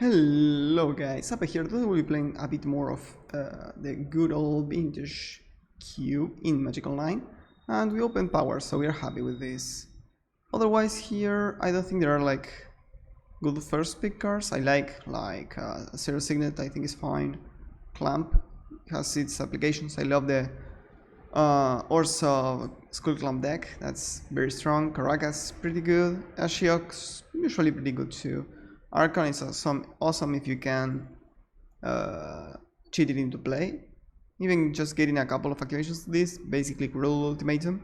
Hello guys, Ape here. Today we'll be playing a bit more of the good old vintage cube in Magic Online, and we opened power, so we are happy with this. Otherwise here, I don't think there are like good first pick cards. I like Zero Signet, I think is fine. Clamp has its applications. I love the Orso Skull Clamp deck, that's very strong. Caracas, pretty good. Ashiok's usually pretty good too. Archon is awesome if you can cheat it into play. Even just getting a couple of activations to this, basically Cruel Ultimatum,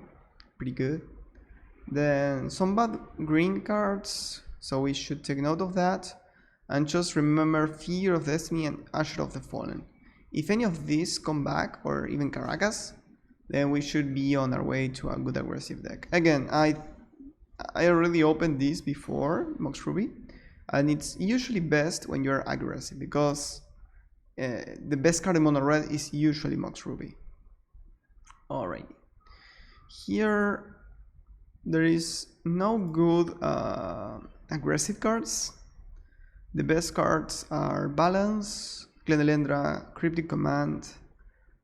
pretty good. Then some bad green cards, so we should take note of that. And just remember Fear of Destiny and Asher of the Fallen. If any of these come back, or even Caracas, then we should be on our way to a good aggressive deck. Again, I already opened this before, Mox Ruby. And it's usually best when you're aggressive, because the best card in mono red is usually Mox Ruby. Alright, here there is no good aggressive cards. The best cards are Balance, Glenelendra, Cryptic Command,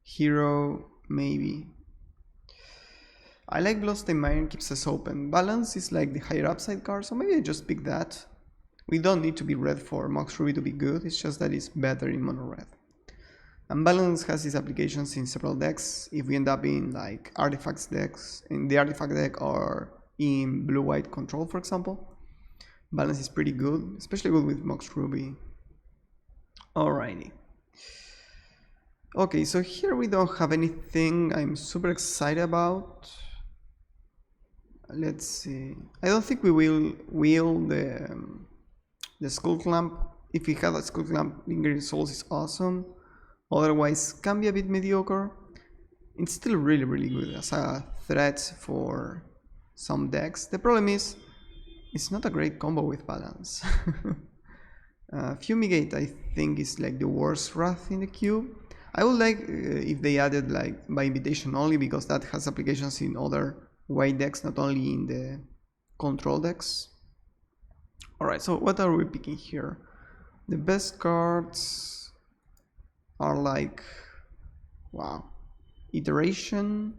Hero, maybe. I like Bloodstained Mine, keeps us open. Balance is like the higher upside card, so maybe I just pick that. We don't need to be red for Mox Ruby to be good, it's just that it's better in mono red. And Balance has its applications in several decks. If we end up in like Artifacts decks, in the Artifact deck, or in blue-white control, for example, Balance is pretty good, especially good with Mox Ruby. Alrighty. Okay, so here we don't have anything I'm super excited about. Let's see. I don't think we will wheel the Skull Clamp. If we have a Skull Clamp, Lingering Souls is awesome. Otherwise, can be a bit mediocre. It's still really good as a threat for some decks. The problem is, it's not a great combo with Balance. Fumigate, I think, is like the worst Wrath in the cube. I would like if they added like by invitation only, because that has applications in other white decks, not only in the control decks. Alright, so what are we picking here? The best cards are like, wow, Iteration,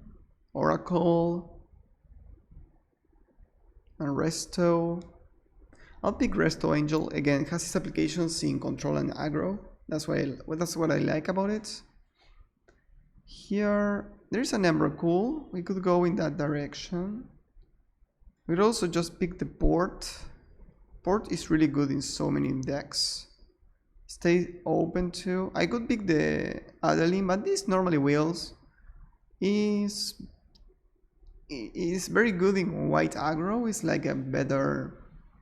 Oracle, and Resto. I'll pick Resto Angel. Again, it has its applications in control and aggro. That's what I like about it. Here, there's an Emrakul. We could go in that direction. We'd also just pick the Port. Port is really good in so many decks. Stay open too. I could pick the Adeline, but this normally wheels is very good in white aggro. It's like a better.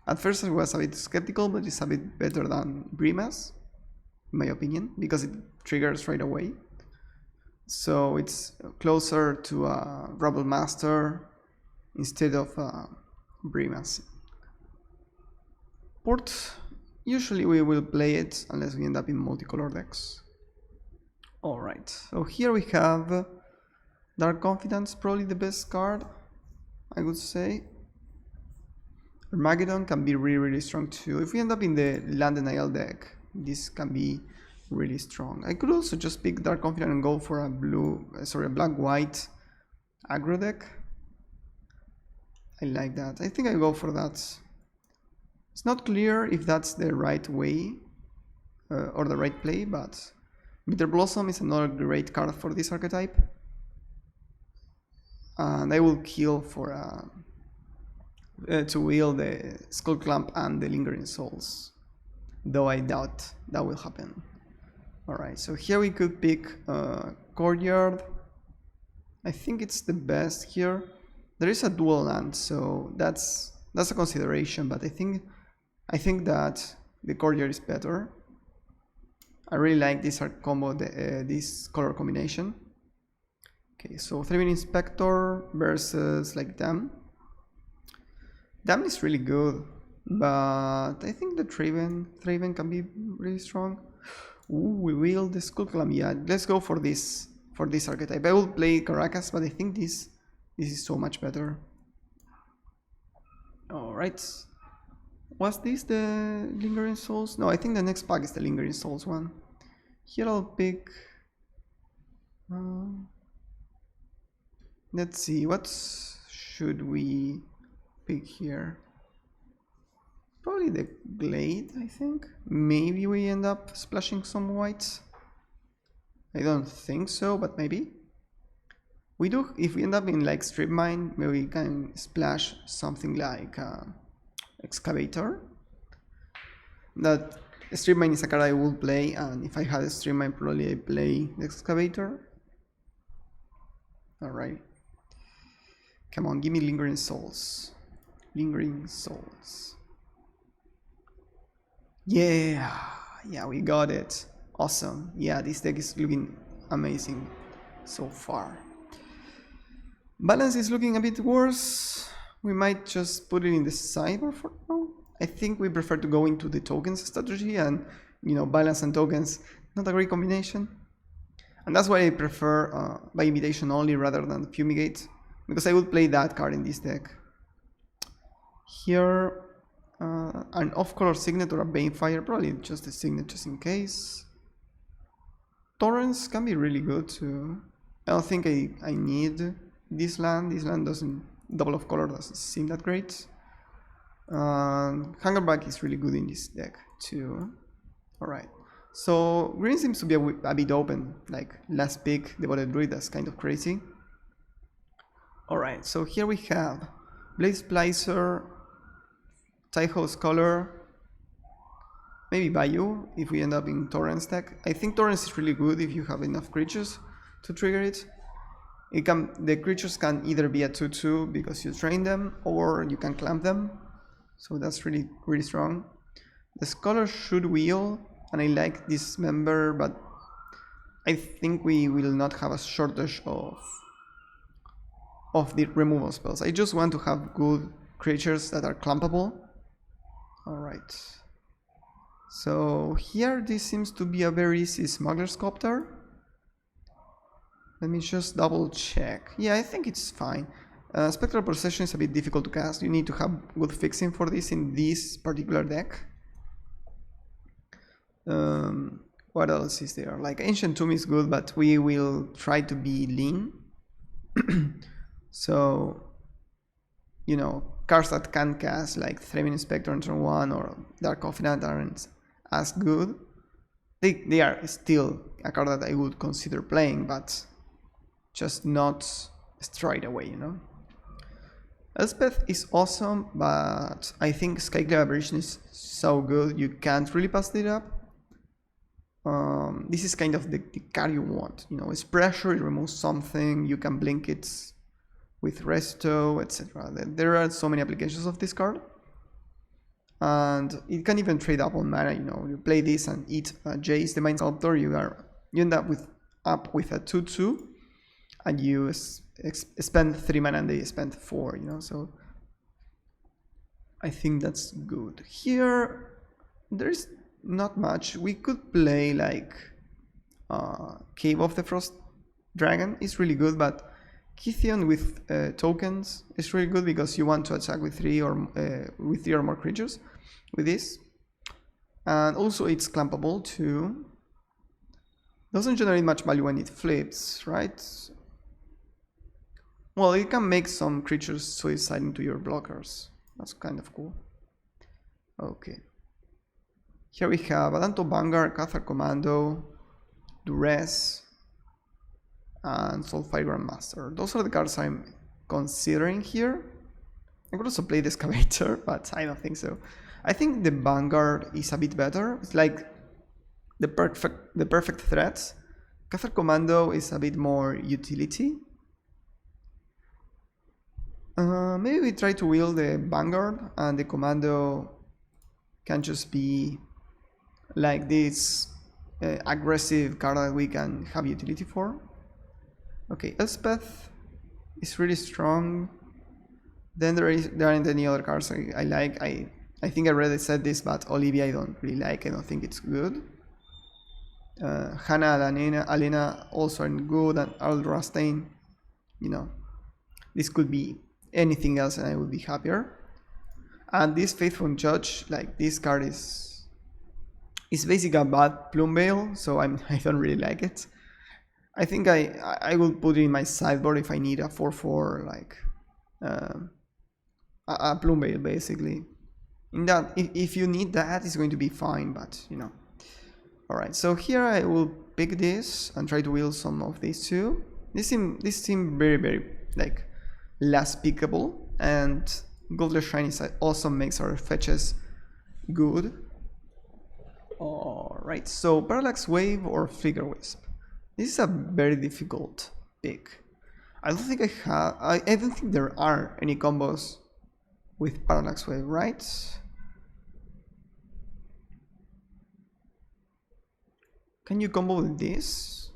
At first I was a bit skeptical, but it's a bit better than Grimace, in my opinion, because it triggers right away. So it's closer to a Rebel Master instead of Grimace. Port, usually we will play it unless we end up in multicolor decks. Alright, so here we have Dark Confidence, probably the best card, I would say. Armageddon can be really strong too. If we end up in the Land Denial deck, this can be really strong. I could also just pick Dark Confidence and go for a black-white aggro deck. I like that. I think I go for that. It's not clear if that's the right way or the right play, but Bitter Blossom is another great card for this archetype. And I will kill for to wield the Skull Clamp and the Lingering Souls, though I doubt that will happen. Alright, so here we could pick Courtyard. I think it's the best here. There is a dual land, so that's a consideration, but I think that the Courtyard is better. I really like this art combo, this color combination. Okay, so Thraven Inspector versus like Dam. Dam is really good, but I think the Thraven can be really strong. Ooh, we will the Skull Clamp. Yeah, let's go for this archetype. I will play Caracas, but I think this is so much better. Alright. Was this the Lingering Souls? No, I think the next pack is the Lingering Souls one. Here I'll pick... let's see, what should we pick here? Probably the Glade, I think. Maybe we end up splashing some whites. I don't think so, but maybe. We do, if we end up in like Strip Mine, maybe we can splash something like Excavator. That Strip Mine is a card I would play, and if I had a Strip Mine, probably I play the Excavator. Alright. Come on, give me Lingering Souls. Lingering Souls. Yeah, we got it. Awesome. Yeah, this deck is looking amazing so far. Balance is looking a bit worse. We might just put it in the sideboard for now. I think we prefer to go into the tokens strategy, and you know, balance and tokens, not a great combination. And that's why I prefer by invitation only rather than fumigate, because I would play that card in this deck. Here, an off-color Signet or a Banefire, probably just a Signet just in case. Torrents can be really good too. I don't think I need this land. This land doesn't, double of color doesn't seem that great. Hungerback is really good in this deck too. Alright, so green seems to be a bit open, like last pick, Devoted Druid, that's kind of crazy. Alright, so here we have Blade Splicer, Taiho Scholar, maybe Bayou if we end up in Torrents deck. I think Torrents is really good if you have enough creatures to trigger it. The creatures can either be a 2/2 because you train them, or you can clamp them. So that's really strong. The Scholar should wheel, and I like this member, but I think we will not have a shortage of the removal spells. I just want to have good creatures that are clampable. Alright. So here this seems to be a very easy Smuggler's Copter. Let me just double check. Yeah, I think it's fine. Spectral Possession is a bit difficult to cast. You need to have good fixing for this in this particular deck. What else is there? Like Ancient Tomb is good, but we will try to be lean. So, you know, cards that can cast like Thraben Inspector on turn 1 or Dark Covenant aren't as good. They are still a card that I would consider playing, but just not straight away, you know. Elspeth is awesome, but I think Skyclave Aberration is so good you can't really pass it up. This is kind of the card you want, you know. It's pressure, it removes something, you can blink it with Resto, etc. There are so many applications of this card, and it can even trade up on mana. You know, you play this and eat Jace, the Mind Sculptor. You end up with a 2/2, and you spend 3 mana and they spend 4. You know, so I think that's good. Here, there's not much. We could play like Cave of the Frost Dragon is really good, but Kithion with tokens is really good because you want to attack with 3 or more creatures with this, and also it's clampable too. Doesn't generate much value when it flips, right? Well, it can make some creatures suicide into your blockers. That's kind of cool. Okay. Here we have Adanto Vanguard, Cathar Commando, Duress, and Soulfire Grandmaster. Those are the cards I'm considering here. I could also play the Excavator, but I don't think so. I think the Vanguard is a bit better. It's like the perfect threat. Cathar Commando is a bit more utility. Maybe we try to wheel the Vanguard, and the Commando can just be like this aggressive card that we can have utility for. Okay, Elspeth is really strong. Then there aren't any other cards I like. I think I already said this, but Olivia I don't really like. I don't think it's good. Hannah and Alena also aren't good, and Aldrastain, you know, this could be anything else and I would be happier. And this Faithful Judge, like this card is basically a bad Plume Veil, so I don't really like it. I think I will put it in my sideboard if I need a 4/4 like a Plume Veil basically. In that, if you need that, it's going to be fine, but you know. Alright, so here I will pick this and try to wheel some of these two. This seem very like less pickable, and Goldless Shine also makes our fetches good. Alright, so Parallax Wave or Flicker Wisp. This is a very difficult pick. I don't think I don't think there are any combos with Parallax Wave, right? Can you combo with this?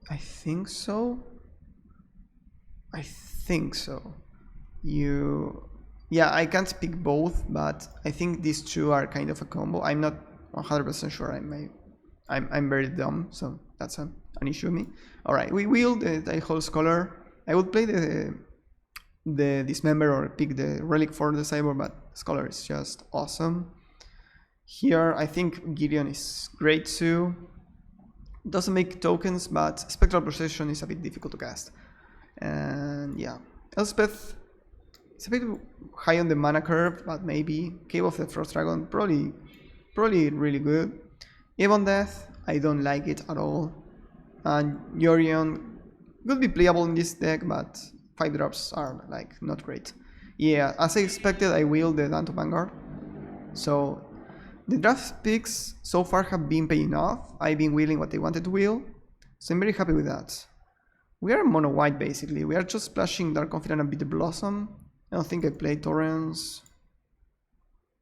I think so. Yeah, I can't pick both, but I think these two are kind of a combo. I'm not 100% sure. I'm very dumb, so that's an issue with me. Alright, we wheel the whole Scholar. I would play the Dismember or pick the Relic for the sideboard, but Scholar is just awesome. Here, I think Gideon is great too. Doesn't make tokens, but Spectral Procession is a bit difficult to cast. And yeah, Elspeth is a bit high on the mana curve, but maybe. Cave of the Frost Dragon, probably really good. Evon Death, I don't like it at all. And Yorion could be playable in this deck, but 5 drops are like not great. Yeah, as I expected, I wheeled the Danto Vanguard. So the draft picks so far have been paying off. I've been wheeling what I wanted to wheel, so I'm very happy with that. We are mono white basically. We are just splashing Dark Confidant and Bitter Blossom. I don't think I played Torrents.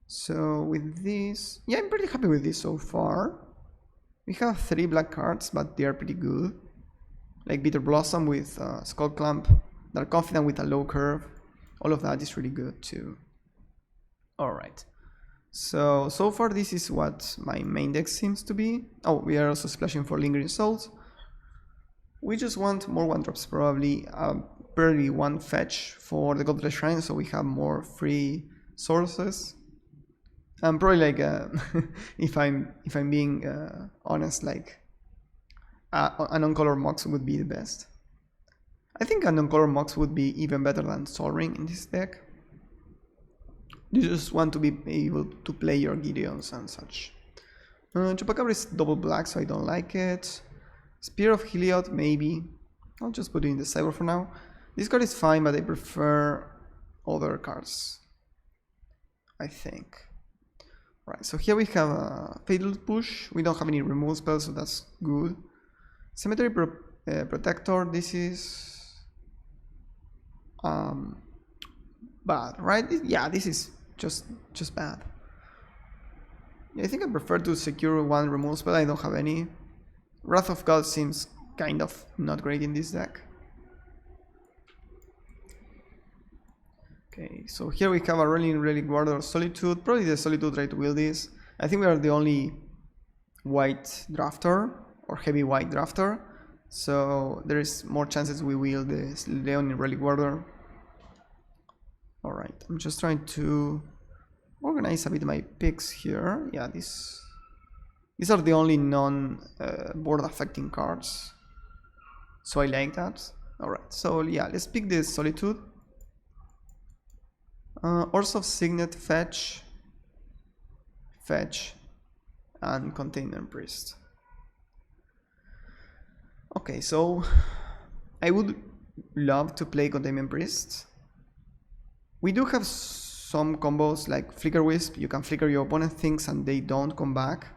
So with this, yeah, I'm pretty happy with this so far. We have 3 black cards, but they are pretty good. Like Bitter Blossom with Skull Clamp, Dark Confidant with a low curve. All of that is really good too. Alright. So far this is what my main deck seems to be. Oh, we are also splashing for Lingering Souls. We just want more 1-drops probably. Barely 1 fetch for the Godless Shrine, so we have more free sources. And probably like if I'm being honest, like a non-color Mox would be the best. I think a non-color Mox would be even better than Sol Ring in this deck. You just want to be able to play your Gideons and such. Chupacabra is double black, so I don't like it. Spear of Heliod, maybe. I'll just put it in the sideboard for now. This card is fine, but I prefer other cards, I think. Right, so here we have a Fatal Push. We don't have any remove spells, so that's good. Cemetery Protector, this is bad, right? Yeah, this is just bad. Yeah, I think I prefer to secure 1 remove spell. I don't have any. Wrath of God seems kind of not great in this deck. Okay, so here we have a Rolling Relic Warder of Solitude. Probably the Solitude try to wield this. I think we are the only white drafter or heavy white drafter, so there is more chances we wield the Leonin Relic Warder. Alright, I'm just trying to organize a bit my picks here. Yeah, these are the only non-board affecting cards, so I like that. Alright, so yeah, let's pick the Solitude. Orzhov Signet, fetch, and Containment Priest. Okay, so I would love to play Containment Priest. We do have some combos like Flicker Wisp. You can flicker your opponent things and they don't come back.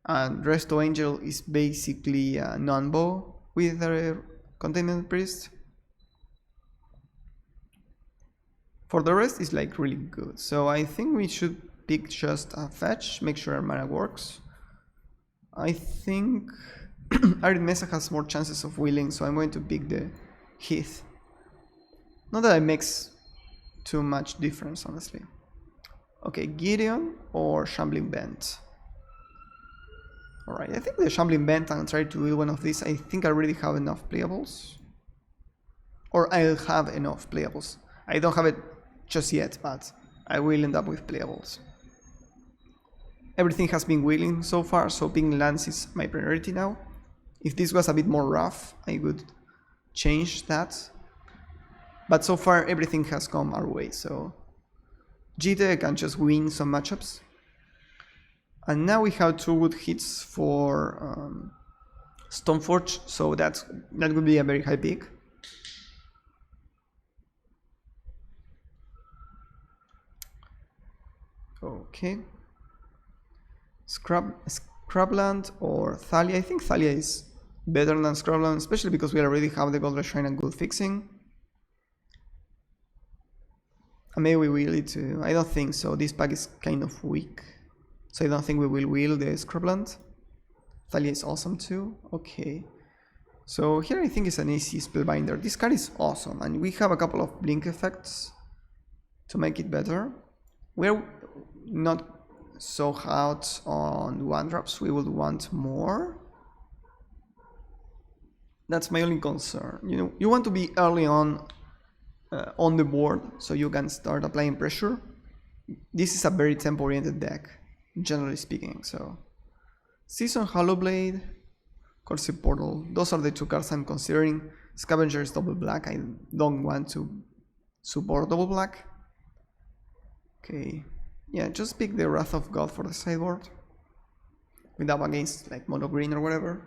And Resto Angel is basically a non-bow with a Containment Priest. For the rest, it's like really good. So I think we should pick just a fetch, make sure our mana works. I think Arid Mesa has more chances of wheeling, so I'm going to pick the Heath. Not that it makes too much difference, honestly. Okay, Gideon or Shambling Bent. Alright, I think the Shambling Bent and try to wheel one of these. I think I already have enough playables. Or I'll have enough playables. I don't have it just yet, but I will end up with playables. Everything has been wheeling so far, so picking lands is my priority now. If this was a bit more rough, I would change that. But so far, everything has come our way, so GT can just win some matchups. And now we have 2 good hits for Stoneforge, so that would be a very high pick. Okay. Scrubland or Thalia. I think Thalia is better than Scrubland, especially because we already have the Gold Shrine and good fixing. And maybe we will it too. I don't think so. This pack is kind of weak, so I don't think we will wheel the Scrubland. Thalia is awesome too. Okay. So here I think it's an AC Spellbinder. This card is awesome, and we have a couple of blink effects to make it better. We're not so hot on 1-drops, we would want more. That's my only concern. You know, you want to be early on the board so you can start applying pressure. This is a very tempo-oriented deck, generally speaking. So Season Hollowblade, Corsive Portal, those are the 2 cards I'm considering. Scavenger is double black, I don't want to support double black. Okay, yeah, just pick the Wrath of God for the sideboard. With up against like mono green or whatever.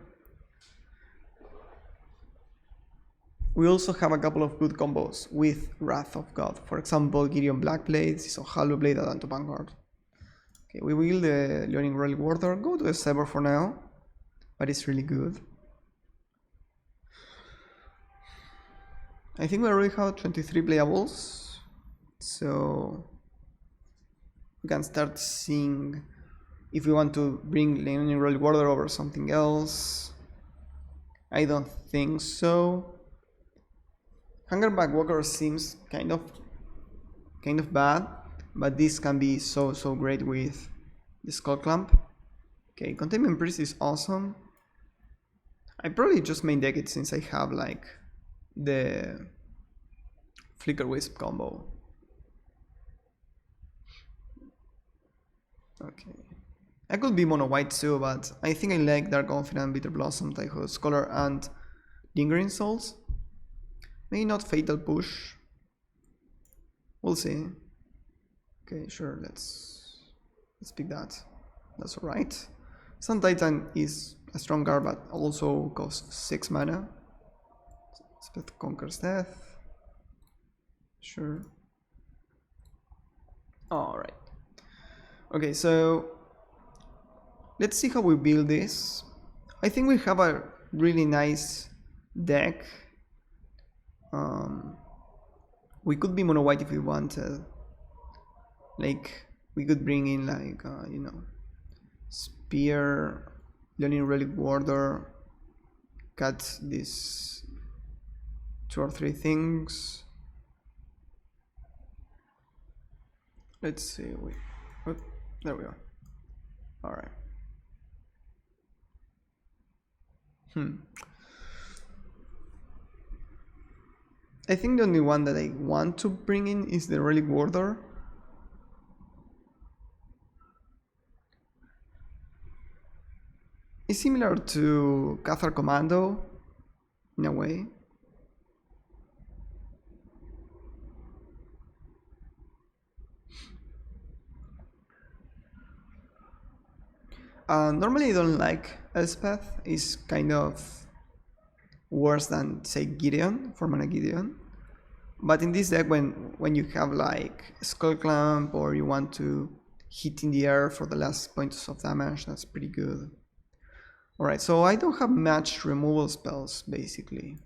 We also have a couple of good combos with Wrath of God. For example, Gideon Blackblade, Season Hollowblade, Adanto Vanguard. Okay, we will the Leonin Relic Warder. Go to the sideboard for now, but it's really good. I think we already have 23 playables, so we can start seeing if we want to bring Leonin Relic Warder over something else. I don't think so. Hungerback Walker seems kind of bad, but this can be so great with the Skull Clamp. Okay, Containment Priest is awesome. I probably just main deck it since I have like the Flicker Wisp combo. Okay, I could be mono white too, but I think I like Dark Confidant, Bitter Blossom, Tycho Scholar, and Lingering Souls. Maybe not Fatal Push. We'll see. Okay, sure, let's pick that. That's alright. Sun Titan is a strong card, but also costs 6 mana. Speth Conquers Death. Sure. Alright. Okay, so let's see how we build this. I think we have a really nice deck. We could be mono white if we wanted. Like, we could bring in like, you know, Spear, Leonin Relic Warder, cut these 2 or 3 things. Let's see, wait, oh, there we are. Alright. I think the only one that I want to bring in is the Relic Warder. It's similar to Cathar Commando in a way. Normally I don't like Elspeth. It's kind of worse than, say, Gideon, for mana Gideon. But in this deck, when you have like Skull Clamp or you want to hit in the air for the last points of damage, that's pretty good. Alright, so I don't have much removal spells basically.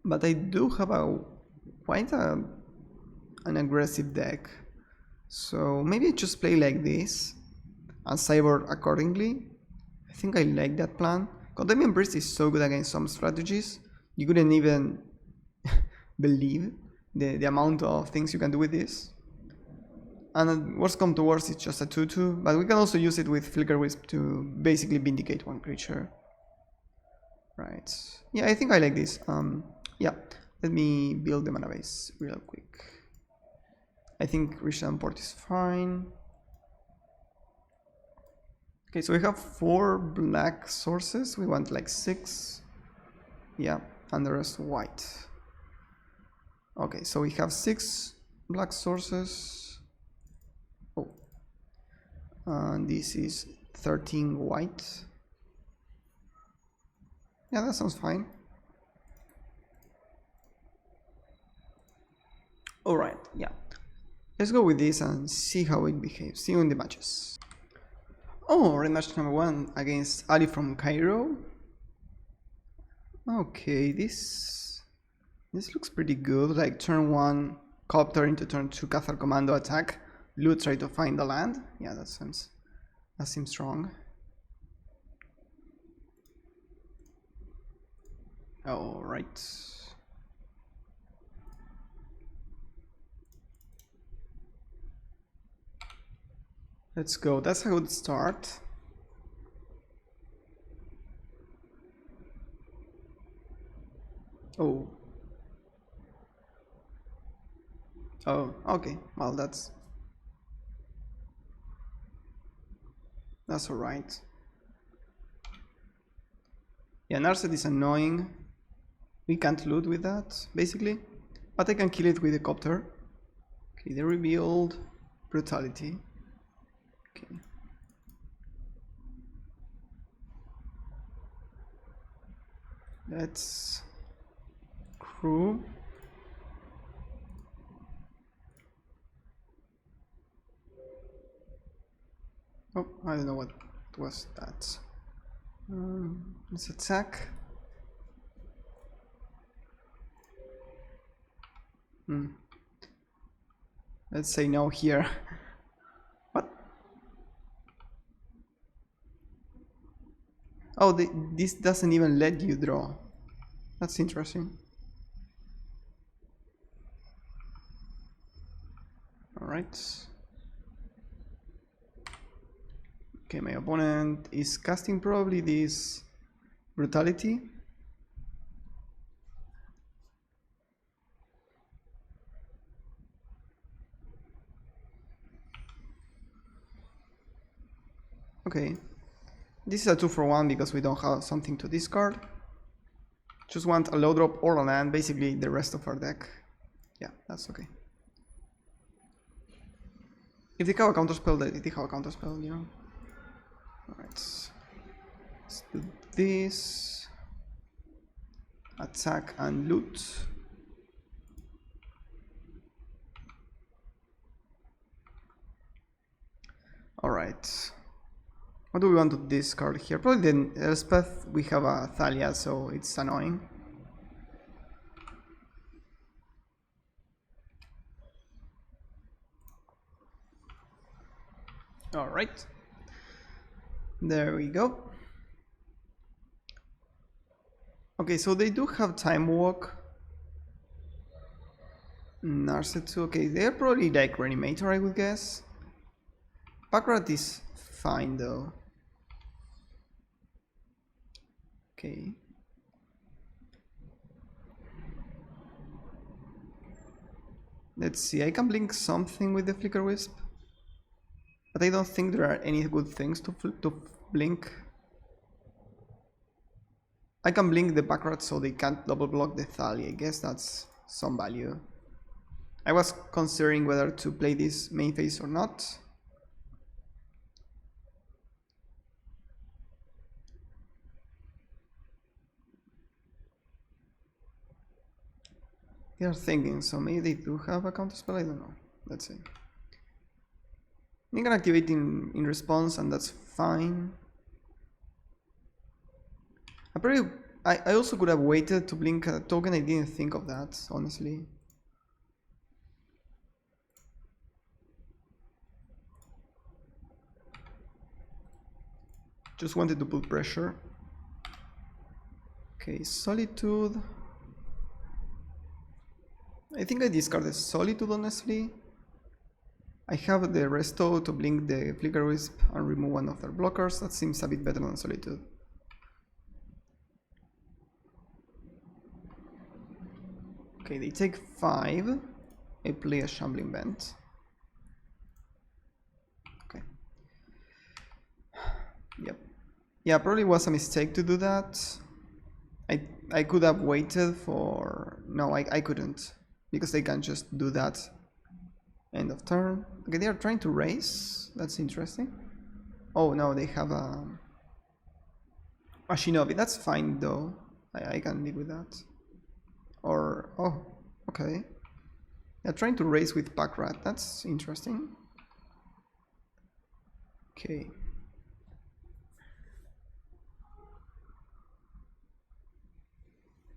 But I do have quite an aggressive deck. So maybe I just play like this and sideboard accordingly. I think I like that plan. Containment Priest is so good against some strategies. You couldn't even believe the amount of things you can do with this. And worst come to worst, it's just a 2/2, but we can also use it with Flicker Wisp to basically vindicate one creature. Right. Yeah, I think I like this. Yeah. Let me build the mana base real quick. I think Rishan port is fine. Okay, so we have 4 black sources. We want like 6. Yeah, and the rest white. Okay, so we have 6 black sources. Oh, and this is 13 white. Yeah, that sounds fine. Alright, yeah. Let's go with this and see how it behaves. See you in the matches. Oh, red match number 1 against Ali from Cairo. Okay, this looks pretty good. Like turn 1 copter into turn 2 Cathar commando attack. Loot, try to find the land. Yeah, that seems strong. Alright. Let's go. That's a good start. Oh. Oh, okay. Well, that's alright. Yeah, Narset is annoying. We can't loot with that, basically. But I can kill it with a copter. Okay, the rebuild. Brutality. Okay. Let's crew. Oh, I don't know what was that. Let's attack. Let's say no here. What? Oh, this doesn't even let you draw. That's interesting. Alright. Okay, my opponent is casting probably this brutality. Okay. This is a 2-for-1 because we don't have something to discard. Just want a low drop or a land, basically the rest of our deck. Yeah, that's okay. If they have a counterspell, they have a counterspell, you know. Alright. Let's do this. Attack and loot. Alright. What do we want to discard here? Probably the Elspeth. We have a Thalia, so it's annoying. Alright. There we go. Okay, so they do have Time Walk. Narsetsu, okay, they're probably like Reanimator, I would guess. Packrat is fine though. Okay. Let's see, I can blink something with the Flicker Wisp. But I don't think there are any good things to blink. I can blink the Packrat so they can't double block the Thalia. I guess that's some value. I was considering whether to play this main phase or not. They are thinking, so maybe they do have a counterspell, I don't know. Let's see. They can activate in response, and that's fine. I also could have waited to blink a token, I didn't think of that, honestly. Just wanted to put pressure. Okay, Solitude. I think I discarded Solitude, honestly. I have the Resto to blink the Flicker Wisp and remove one of their blockers. That seems a bit better than Solitude. Okay, they take 5. I play a Shambling Bent. Okay. Yep. Yeah, probably was a mistake to do that. I could have waited for... No, I couldn't. Because they can just do that. End of turn. Okay, they are trying to raise. That's interesting. Oh, no, they have a Shinobi. That's fine, though. I can live with that. Or... Oh, okay. They're trying to race with Pack Rat. That's interesting. Okay.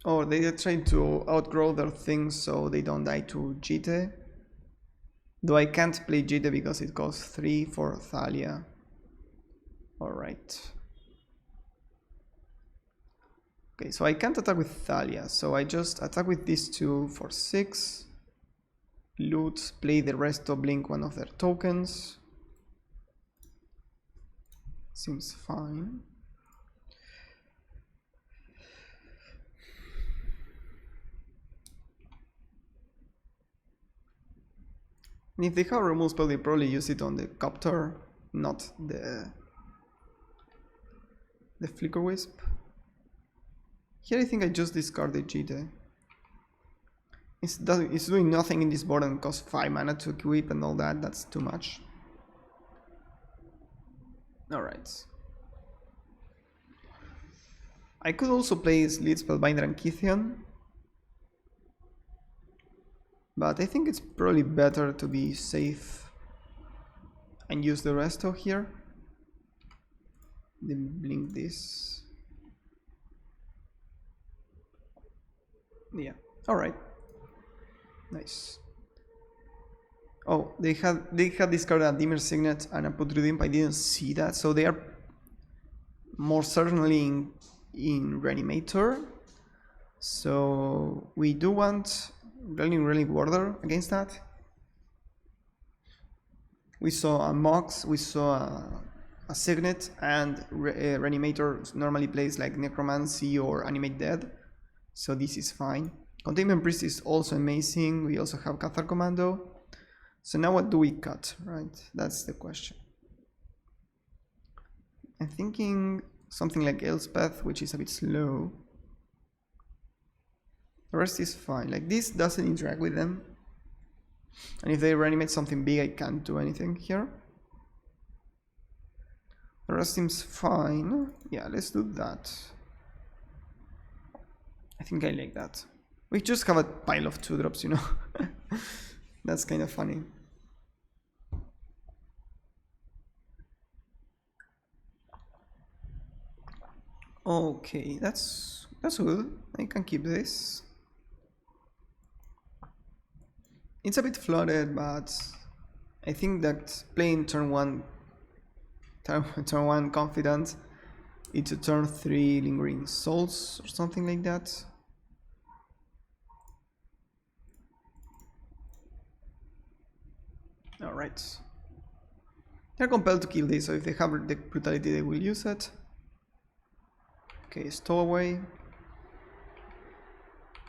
Oh, they are trying to outgrow their things so they don't die to Jite. Though I can't play Jite because it costs 3 for Thalia. Alright. Okay, so I can't attack with Thalia, so I just attack with these two for 6. Loot, play the rest to blink one of their tokens. Seems fine. And if they have remove spell, they probably use it on the Copter, not the Flicker Wisp. Here I think I just discarded Jite. It's doing nothing in this board and costs 5 mana to equip and all that. That's too much. Alright. I could also play Sleet, Spellbinder and Kythian. But I think it's probably better to be safe and use the resto here. Then blink this. Yeah, alright. Nice. Oh, they had discarded a Dimmer Signet and a Putridimp. I didn't see that, so they are more certainly in Reanimator. So we do want really Warder against that. We saw a Mox, we saw a Signet, and Reanimator normally plays like Necromancy or Animate Dead. So this is fine. Containment Priest is also amazing. We also have Cathar Commando. So now what do we cut, right? That's the question. I'm thinking something like Elspeth, which is a bit slow. The rest is fine. Like, this doesn't interact with them. And if they reanimate something big, I can't do anything here. The rest seems fine. Yeah, let's do that. I think I like that. We just have a pile of 2-drops, you know. That's kind of funny. Okay, that's good. I can keep this. It's a bit flooded, but I think that playing turn 1 confident into turn 3 lingering souls or something like that. Alright. They're compelled to kill this, so if they have the brutality they will use it. Okay, stowaway.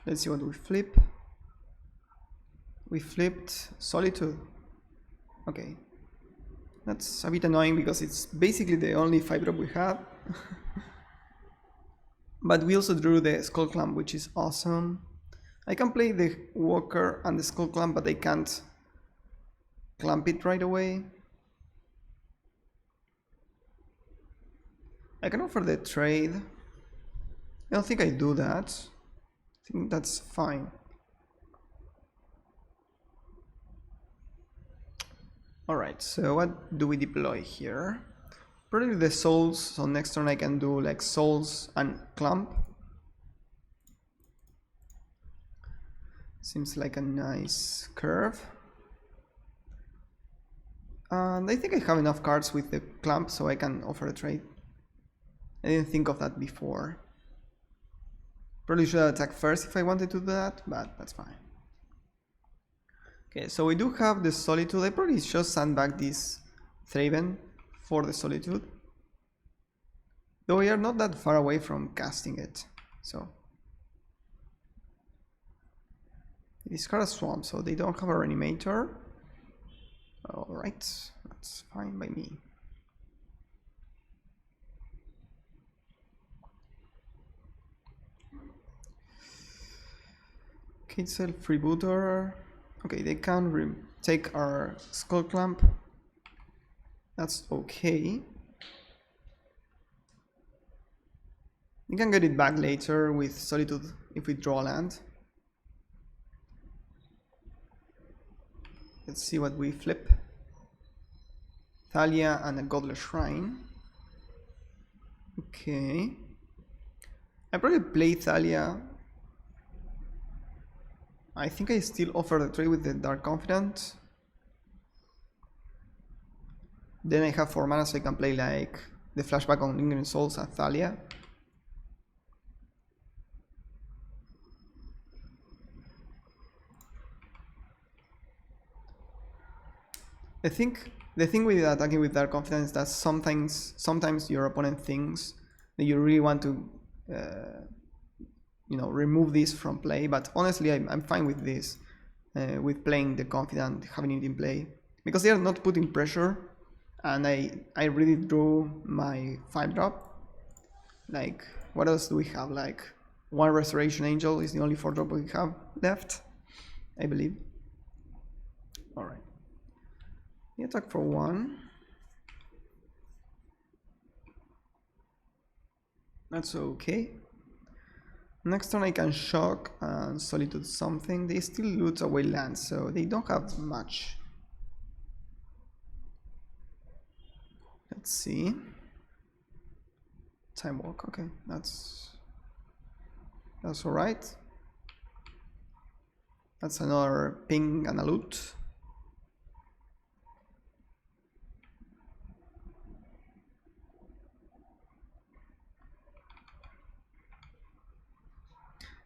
Let's see what we flip. We flipped Solitude. Okay. That's a bit annoying because it's basically the only 5-drop we have. But we also drew the Skull Clamp, which is awesome. I can play the Walker and the Skull Clamp, but I can't clamp it right away. I can offer the trade. I don't think I do that. I think that's fine. Alright, so what do we deploy here? Probably the souls, so next turn I can do like souls and clamp. Seems like a nice curve. And I think I have enough cards with the clamp so I can offer a trade. I didn't think of that before. Probably should attack first if I wanted to do that, but that's fine. Okay, so we do have the Solitude. I probably just sandbag this Thraben for the Solitude. Though we are not that far away from casting it, so. They discard a swamp, so they don't have a Reanimator. Alright, that's fine by me. Kitzel, Freebooter. Okay, they can take our Skull Clamp. That's okay. You can get it back later with Solitude if we draw land. Let's see what we flip. Thalia and a Godless Shrine. Okay. I probably play Thalia. I think I still offer the trade with the Dark Confidant. Then I have 4 mana, so I can play like the flashback on Lingering Souls and Thalia. The thing with attacking with Dark Confidence is that sometimes your opponent thinks that you really want to you know, remove this from play, but honestly I'm fine with this, with playing the Confidant, having it in play, because they are not putting pressure, and I really drew my 5-drop. Like, what else do we have? Like, 1 Restoration Angel is the only 4-drop we have left, I believe. Alright. Attack for 1. That's okay. Next turn I can shock and Solitude something. They still loot away land, so they don't have much. Let's see. Time Walk, okay, that's alright. That's another ping and a loot.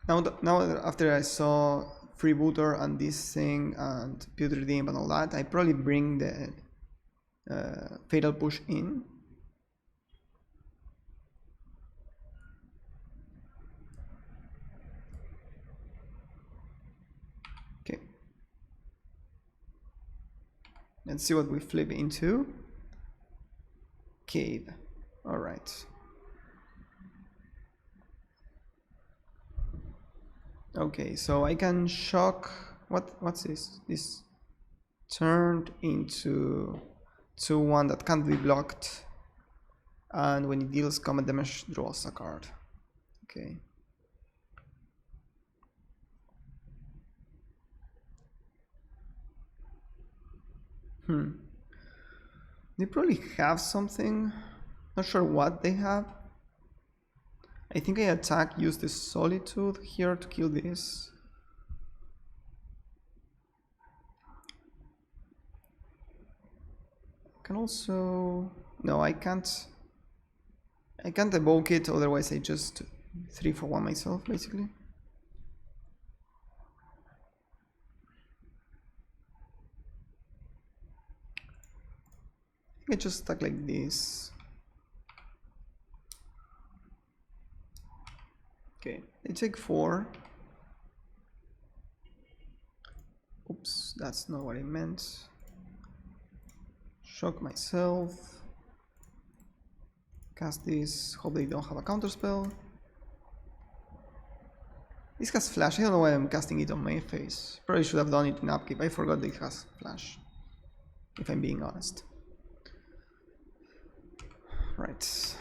Now after I saw Freebooter and this thing and Putrid Imp and all that, I probably bring the Fatal Push in. Okay. Let's see what we flip into. Cave. Alright. Okay, so I can shock. What's this? This turned into 2/1 that can't be blocked, and when it deals combat damage, draws a card. Okay. They probably have something. Not sure what they have. I think I attack, use the Solitude here to kill this. Can also... No, I can't evoke it, otherwise I just 3-for-1 myself, basically. I think I just attack like this. Okay, they take 4. Oops, that's not what I meant. Shock myself. Cast this, hope they don't have a counterspell. This has flash, I don't know why I'm casting it on my face. Probably should have done it in upkeep, I forgot that it has flash, if I'm being honest. Right.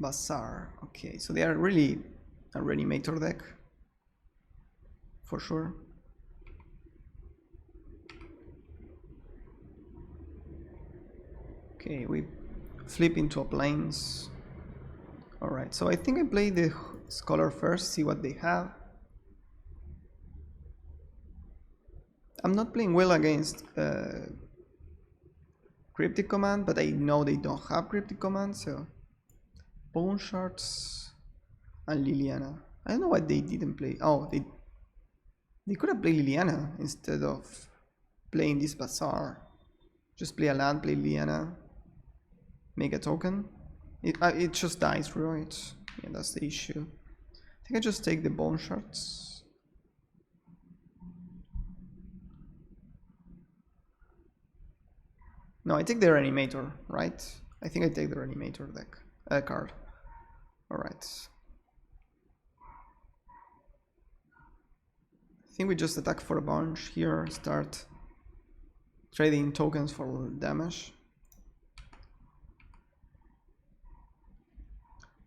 Bazaar. Okay, so they are really a Reanimator deck, for sure. Okay, we flip into a plains. Alright, so I think I play the Scholar first, see what they have. I'm not playing well against Cryptic Command, but I know they don't have Cryptic Command, so... Bone Shards and Liliana. I don't know why they didn't play. Oh, they could have played Liliana instead of playing this Bazaar. Just play a land, play Liana, make a token. It just dies, right? Yeah, that's the issue. I think I just take the bone shards. No, I take the Reanimator, right? I think I take the Reanimator deck card. Alright. I think we just attack for a bunch here, start trading tokens for damage.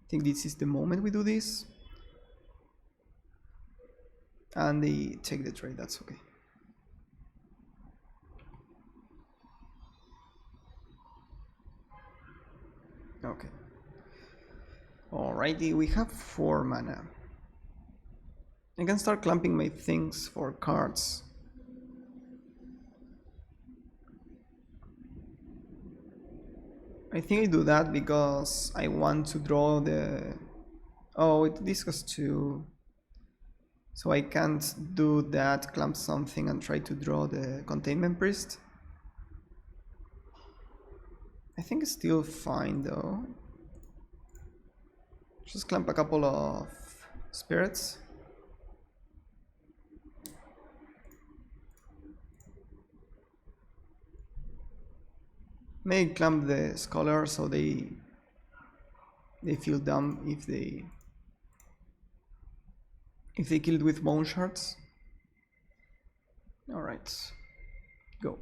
I think this is the moment we do this. And they take the trade, that's okay. Okay. Alrighty, we have 4 mana. I can start clamping my things for cards. I think I do that because I want to draw the... Oh, this goes to... So I can't do that, clamp something and try to draw the Containment Priest. I think it's still fine though. Just clamp a couple of spirits. May clamp the Scholar so they feel dumb if they killed with bone shards. Alright, go.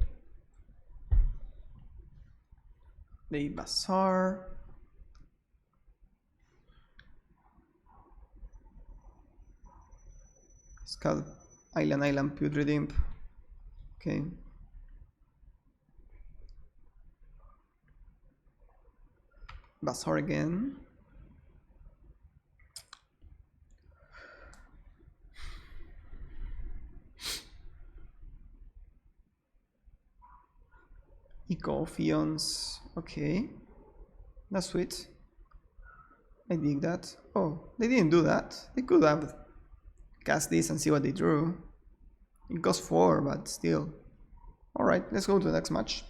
The Bazaar. Skull, Island, Putrid Imp. Okay. Bazaar again. Eco Fions. Okay. That's sweet. I dig that. Oh, they didn't do that. They could have cast this and see what they drew. It costs 4, but still. Alright, let's go to the next match.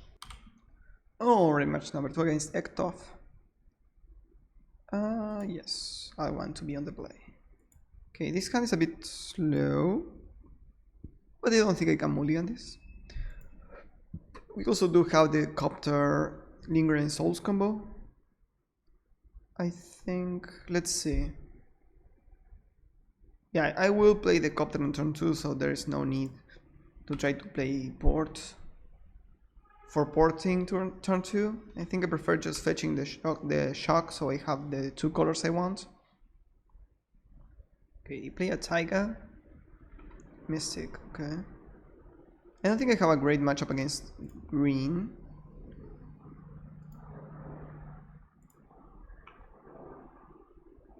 Oh, rematch number 2 against Ektov. Yes, I want to be on the play. Okay, this hand is a bit slow, but I don't think I can mulligan this. We also do have the Copter Lingering Souls combo. I think, let's see. Yeah, I will play the Copter on turn 2, so there is no need to try to play port. For porting to turn 2, I think I prefer just fetching the shock so I have the 2 colors I want. Okay, play a Taiga. Mystic, okay. I don't think I have a great matchup against green.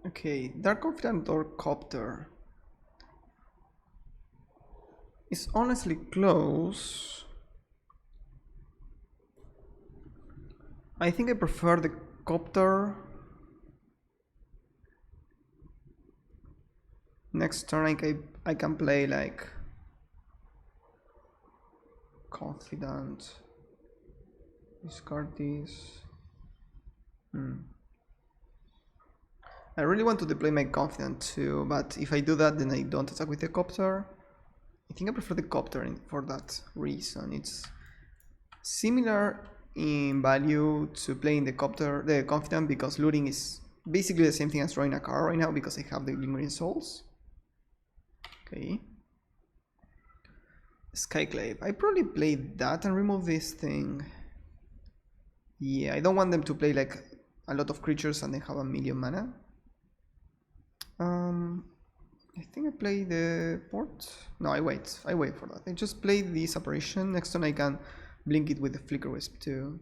Okay, Dark Confidant or Copter. It's honestly close. I think I prefer the Copter. Next turn I can play like Confidant. Discard this. I really want to deploy my Confidant too, but if I do that then I don't attack with the Copter. I think I prefer the Copter for that reason. It's similar in value to playing the Confidant because looting is basically the same thing as drawing a card right now because I have the Lingering Souls. Okay. Skyclave. I probably play that and remove this thing. Yeah, I don't want them to play like a lot of creatures and they have a million mana. I think I play the port. No, I wait for that. I just play this apparition. Next turn I can blink it with the Flicker Wisp too.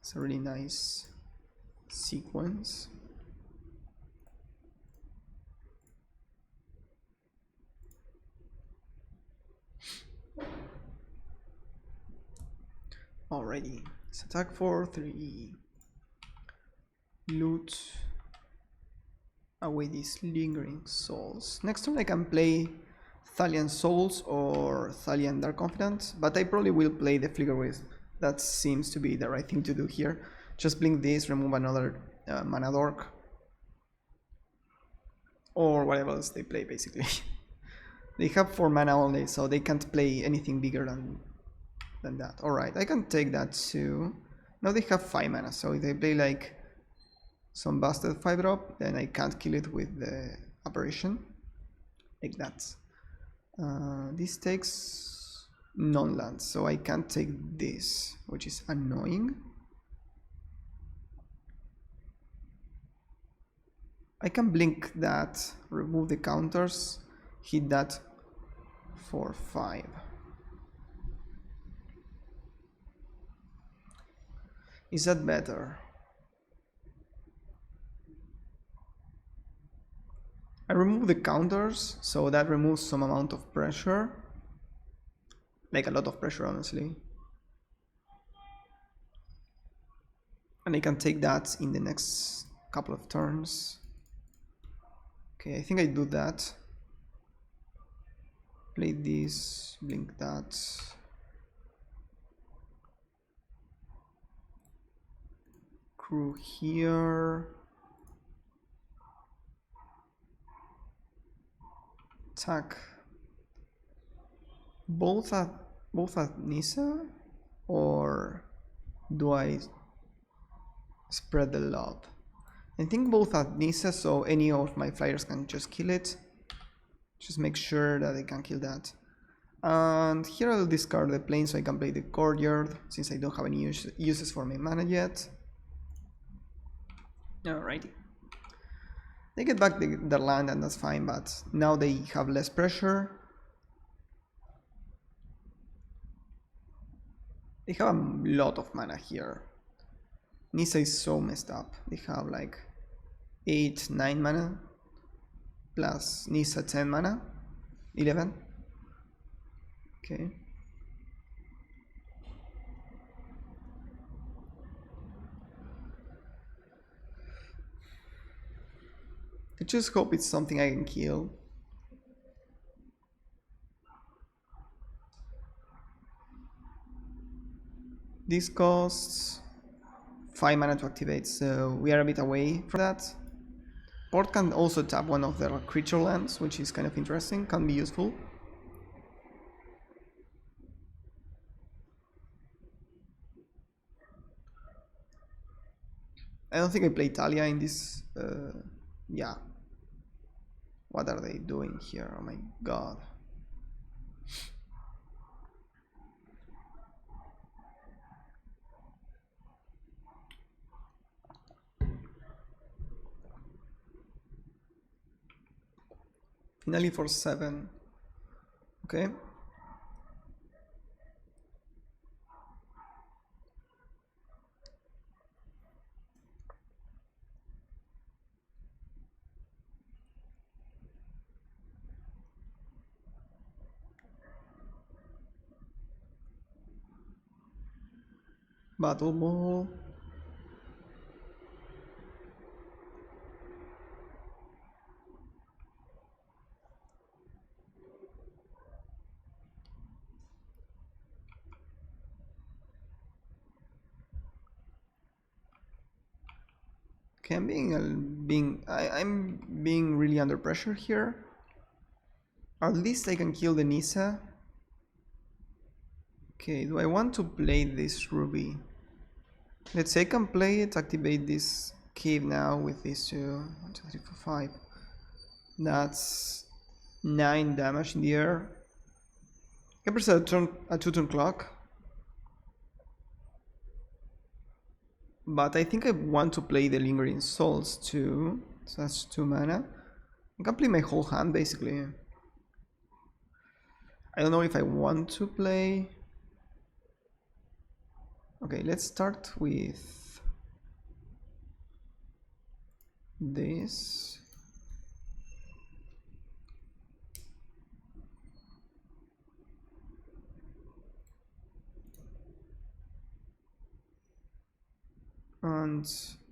It's a really nice sequence. Alrighty, let's attack for 3. Loot away these Lingering Souls. Next turn I can play Thalian Souls or Thalian Dark Confidant, but I probably will play the Flicker Wisp. That seems to be the right thing to do here. Just blink this, remove another mana dork, or whatever else they play basically. They have 4 mana only, so they can't play anything bigger than that. Alright, I can take that too. Now they have 5 mana, so if they play like some busted 5-drop, then I can't kill it with the apparition. Like that. This takes non-land, so I can't take this, which is annoying. I can blink that, remove the counters, hit that for 5. Is that better? I remove the counters, so that removes some amount of pressure. Like a lot of pressure, honestly. And I can take that in the next couple of turns. Okay, I think I do that. Play this, blink that. Crew here. Attack. Both at Nisa, or do I spread the love? I think both at Nisa, so any of my flyers can just kill it. Just make sure that they can kill that. And here I'll discard the plane so I can play the courtyard, since I don't have any uses for my mana yet. Alrighty. They get back their land and that's fine, but now they have less pressure. They have a lot of mana here. Nisa is so messed up. They have like 8, 9 mana. Plus Nisa 10 mana. 11. Okay. I just hope it's something I can kill. This costs 5 mana to activate, so we are a bit away from that. Port can also tap one of their creature lands, which is kind of interesting, can be useful. I don't think I play Talia in this. Yeah. What are they doing here? Oh my god. Finally for 7. Okay. Battle Ball. Okay, I'm being really under pressure here. At least I can kill the Nisa. Okay, do I want to play this Ruby? Let's say I can play it, activate this cave now with these 2. 1, 2, 3, 4, 5. That's 9 damage in the air. I can press a 2-turn clock. But I think I want to play the Lingering Souls too. So that's 2 mana. I can play my whole hand basically. I don't know if I want to play. Okay, let's start with this. And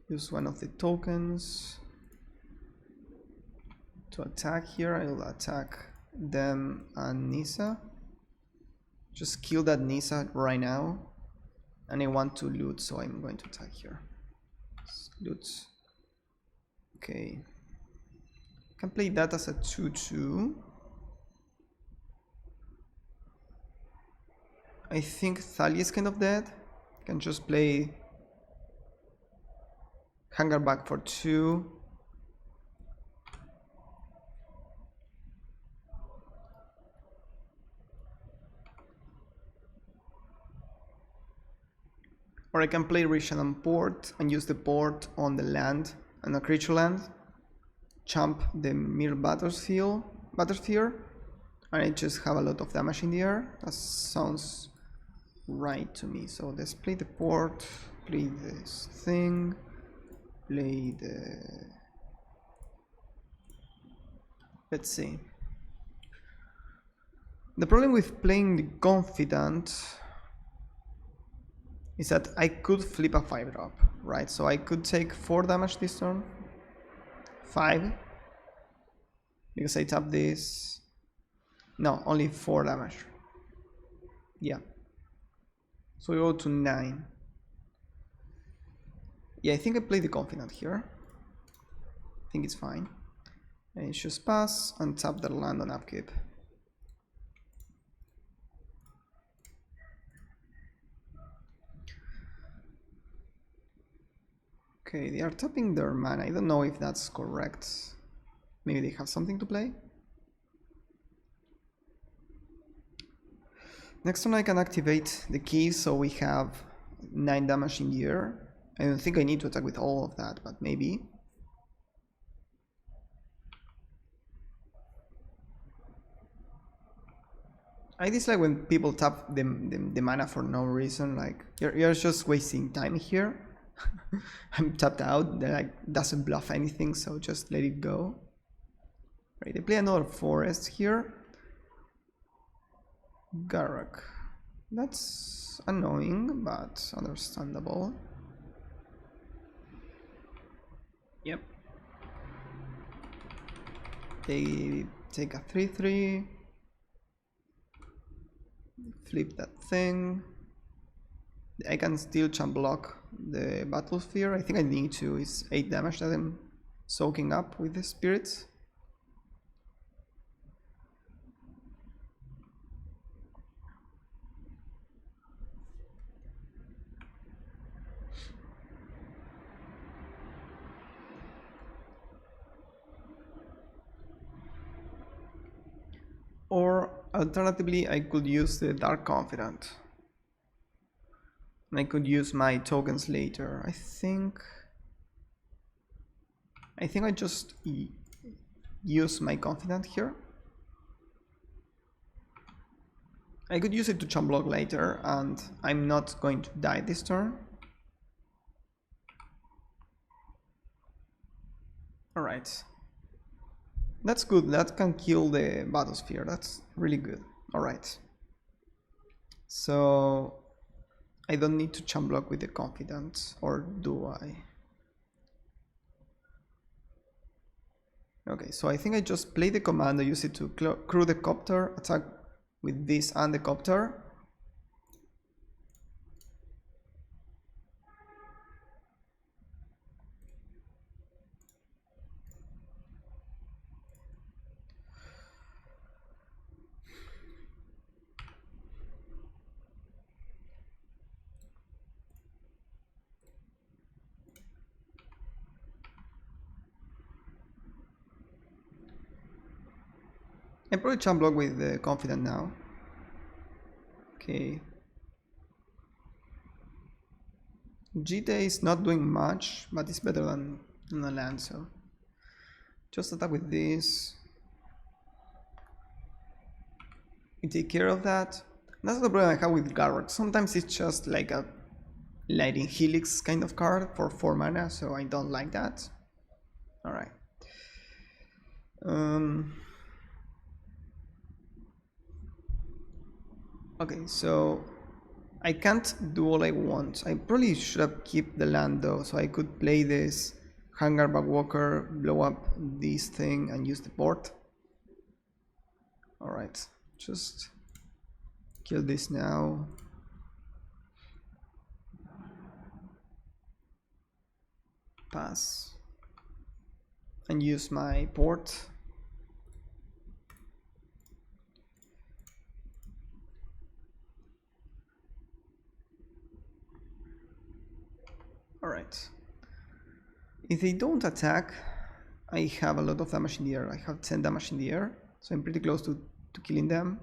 use one of the tokens to attack here. I'll attack them and Nisa. Just kill that Nisa right now. And I want to loot, so I'm going to attack here. Loot. Okay. Can play that as a 2-2. I think Thalia is kind of dead. Can just play Hangar back for 2. Or I can play Rishadan Port and use the port on the land and a creature land. Champ the Mir Battlesphere, and I just have a lot of damage in the air. That sounds right to me. So let's play the port, play this thing, play the... Let's see. The problem with playing the Confidant is that I could flip a 5-drop, right? So I could take 4 damage this turn. 5. Because I tap this. No, only 4 damage. Yeah. So we go to 9. Yeah, I think I play the Confidant here. I think it's fine. And it's just pass and tap the land on upkeep. Okay, they are tapping their mana. I don't know if that's correct. Maybe they have something to play. Next turn I can activate the key, so we have 9 damage in the air. I don't think I need to attack with all of that, but maybe. I dislike when people tap the mana for no reason. Like you're just wasting time here. I'm tapped out. That like doesn't bluff anything, so just let it go. Right, they play another forest here. Garak. That's annoying, but understandable. Yep. They take a 3/3. Flip that thing. I can still champ block the Battlesphere. I think I need to. It's 8 damage that I'm soaking up with the spirits. Or alternatively, I could use the Dark Confidant. And I could use my tokens later. I think I just use my Confidant here. I could use it to champ block later, and I'm not going to die this turn. Alright. That's good, that can kill the Battlesphere, that's really good. Alright. So I don't need to champ block with the Confidant, or do I? Okay, so I think I just play the command, I use it to crew the copter, attack with this and the copter. I probably champ block with the Confidant now. Okay. Jite is not doing much, but it's better than the land, so just attack with this. You take care of that. That's the problem I have with Garrok. Sometimes it's just like a Lighting Helix kind of card for 4 mana, so I don't like that. Alright. Okay, so I can't do all I want. I probably should have kept the land though, so I could play this Hangar Backwalker, blow up this thing and use the port. Alright, just kill this now. Pass. And use my port. Alright. If they don't attack, I have a lot of damage in the air. I have 10 damage in the air, so I'm pretty close to killing them.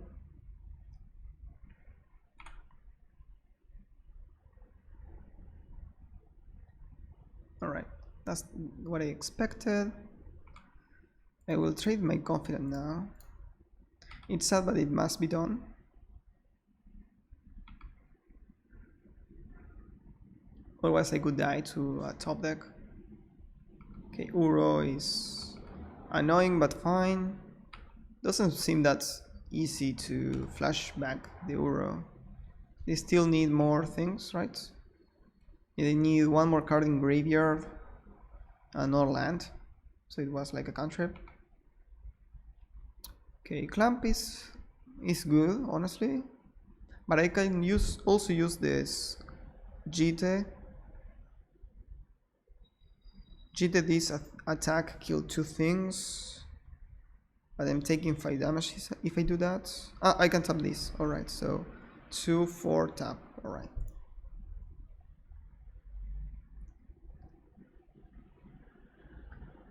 Alright, that's what I expected. I will trade my confidence now. It's sad, but it must be done. Otherwise I could die to a top deck. Okay, Uro is annoying but fine. Doesn't seem that easy to flash back the Uro. They still need more things, right? They need one more card in graveyard and no land. So it was like a cantrip. Okay, Clamp is good, honestly. But I can also use this Jite. Jite this attack killed 2 things. But I'm taking 5 damage if I do that. Ah, I can tap this. Alright, so 2, 4 tap. Alright.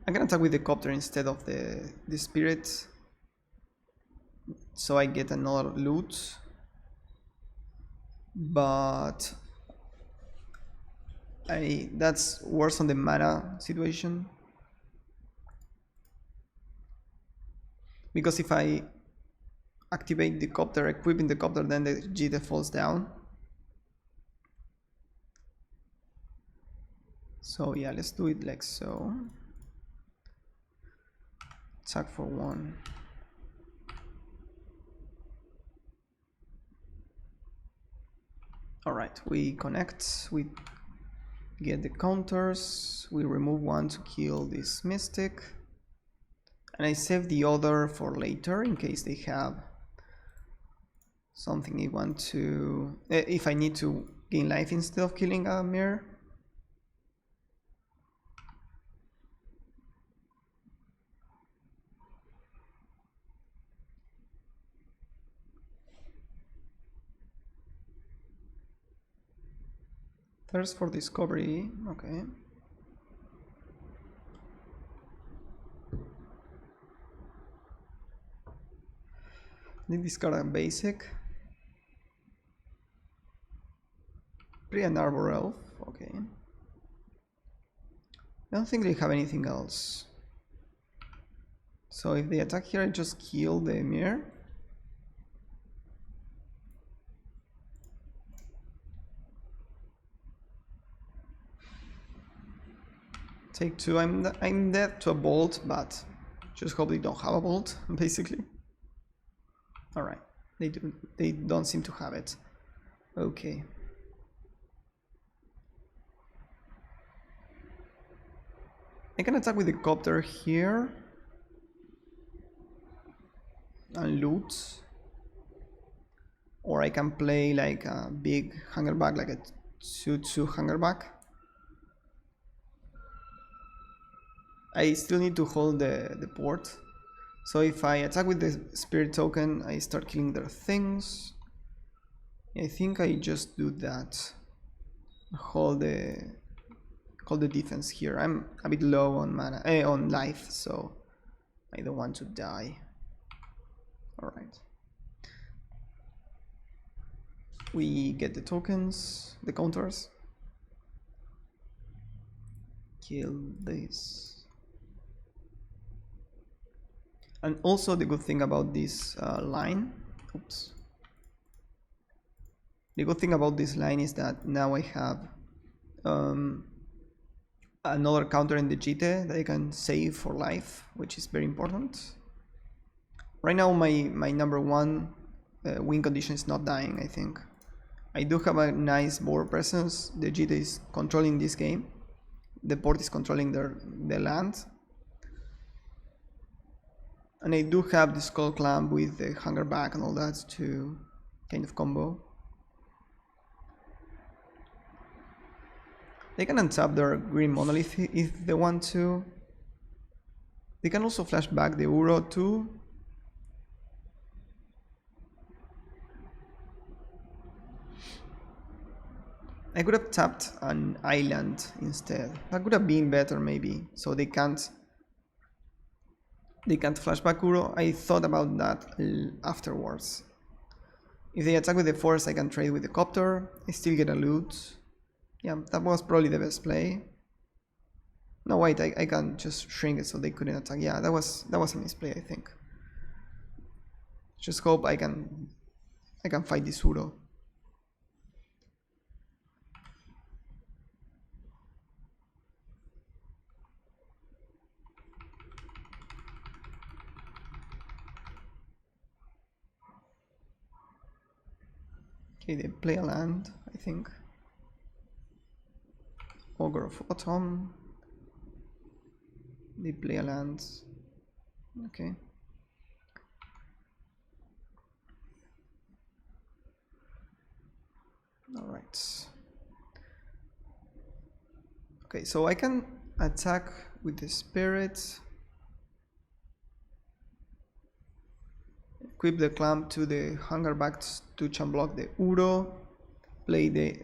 I can attack with the copter instead of the spirit. So I get another loot. But that's worse on the mana situation. Because if I activate the copter, equipping the copter, then the Jite falls down. So yeah, let's do it like so. Attack for 1. Alright, we connect, we get the counters, we remove 1 to kill this Mystic. And I save the other for later in case they have something they want to... if I need to gain life instead of killing a mirror. Thirst for discovery, okay. Need discard a basic. Pre and Arbor Elf, okay. I don't think they have anything else. So if they attack here, I just kill the mirror. Take 2. I'm dead to a bolt, but just hope they don't have a bolt, basically. Alright, they don't seem to have it. Okay. I can attack with the copter here and loot. Or I can play like a big hangerback, like a 2/2 hangerback. I still need to hold the port. So if I attack with the spirit token, I start killing their things. I think I just do that. Hold the defense here. I'm a bit low on mana, on life, so I don't want to die. Alright. We get the tokens, the counters. Kill this. And also the good thing about this line, oops. The good thing about this line is that now I have another counter in the Jite that I can save for life, which is very important. Right now my number 1 win condition is not dying, I think. I do have a nice board presence. The Jite is controlling this game. The port is controlling the land. And I do have the Skull Clamp with the Hunger Back and all that to kind of combo. They can untap their Green Monolith if they want to. They can also flash back the Uro too. I could have tapped an island instead. That could have been better maybe. So they can't flash back Uro. I thought about that afterwards. If they attack with the force, I can trade with the copter. I still get a loot. Yeah, that was probably the best play. No, wait, I can just shrink it so they couldn't attack. Yeah, that was a misplay, I think. Just hope I can fight this Uro. Okay, they play a land, I think. Ogre of Autumn. They play a land. Okay. Alright. Okay, so I can attack with the Spirit. Equip the Clamp to the Hunger Back to block the Uro. Play the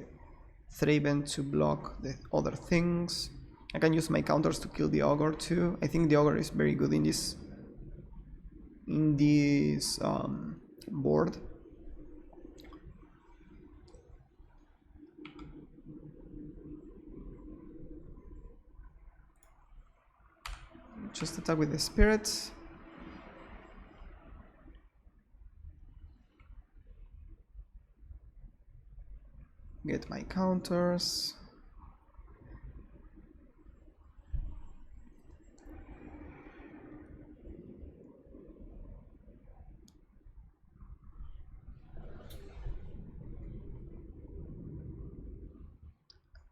Thraben to block the other things. I can use my counters to kill the Ogre too. I think the Ogre is very good in this board. Just attack with the Spirit. Get my counters.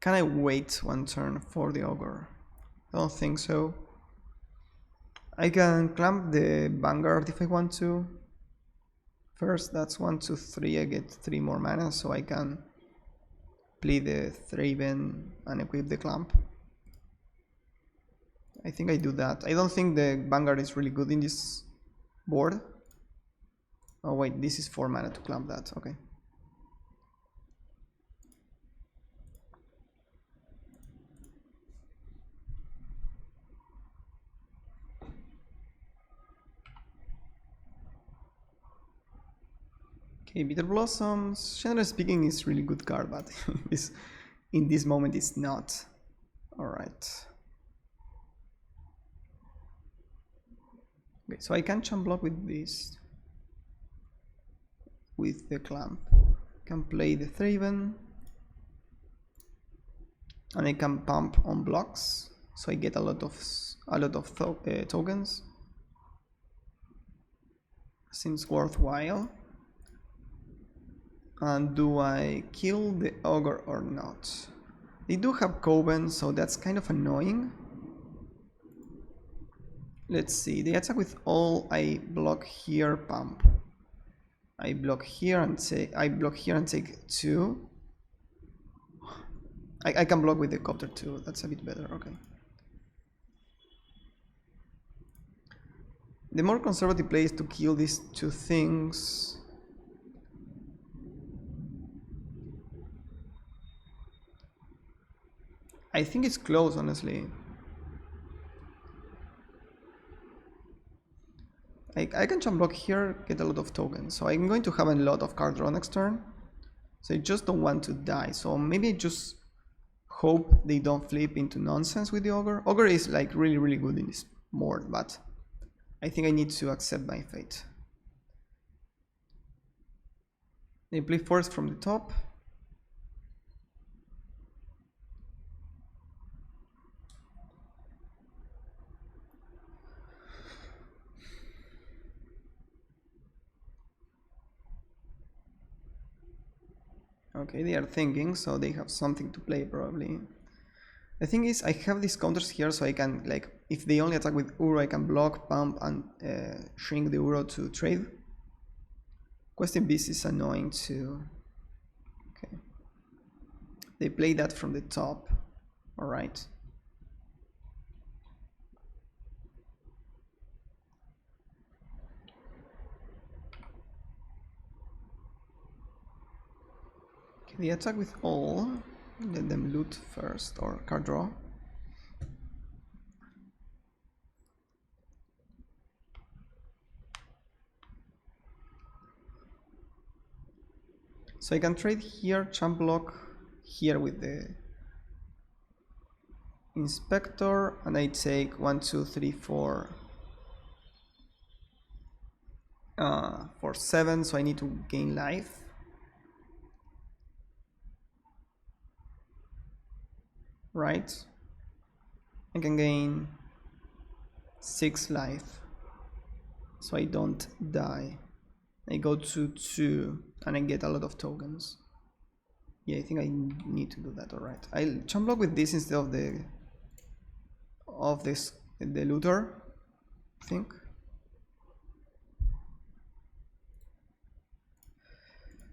Can I wait one turn for the Ogre? I don't think so. I can clamp the Vanguard if I want to. First, that's 1, 2, 3. I get 3 more mana, so I can play the Thraben and equip the clamp. I think I do that. I don't think the Vanguard is really good in this board. Oh wait, this is 4 mana to clamp that. Okay. Okay, Bitter Blossoms. Generally speaking, is really good card, but in this moment it's not. Alright. Okay, so I can champ block with this. With the clamp. I can play the Thraben. And I can pump on blocks. So I get a lot of tokens. Seems worthwhile. And do I kill the Ogre or not? They do have Coven, so that's kind of annoying. Let's see, they attack with all. I block here, pump. I block here and take 2. I can block with the copter too, that's a bit better, okay. The more conservative play is to kill these 2 things. I think it's close, honestly. I can jump block here, get a lot of tokens, so I'm going to have a lot of card draw next turn. So I just don't want to die, so maybe I just hope they don't flip into nonsense with the Ogre. Ogre is like really good in this board, but I think I need to accept my fate. They play force from the top. Okay, they are thinking, so they have something to play probably. The thing is, I have these counters here, so I can like if they only attack with Uro, I can block, pump, and shrink the Uro to trade. Question Beast is annoying too. Okay. They play that from the top. Alright. Okay, they attack with all. Let them loot first, or card draw. So I can trade here, champ block here with the Inspector, and I take 1, 2, 3, 4 for 7, so I need to gain life. Right? I can gain 6 life, so I don't die. I go to 2 and I get a lot of tokens. Yeah, I think I need to do that. Alright. I'll champ block with this instead of the looter, I think.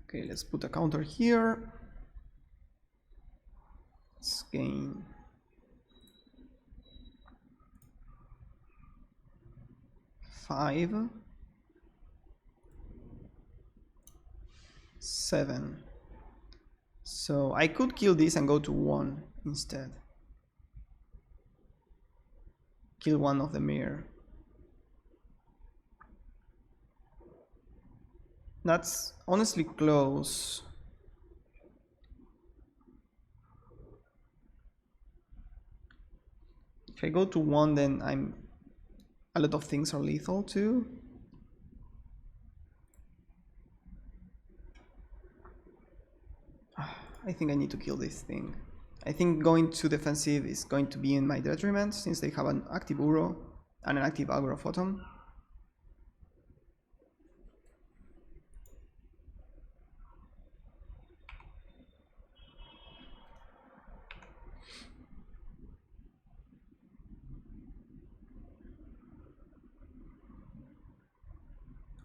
Okay, let's put a counter here. Let's gain 5, 7. So I could kill this and go to 1 instead. Kill one of the mirror. That's honestly close. If I go to 1, then a lot of things are lethal too. I think I need to kill this thing. I think going too defensive is going to be in my detriment, since they have an active Uro and an active aggro photon.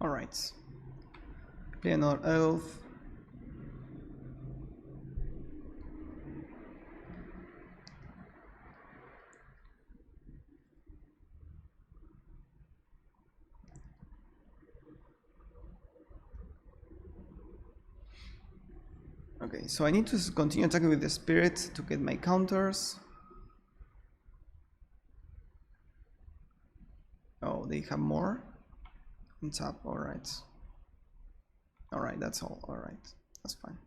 Alright. Play another elf. Okay, so I need to continue attacking with the spirit to get my counters. Oh, they have more on top. Alright. Alright, that's all. Alright, that's fine.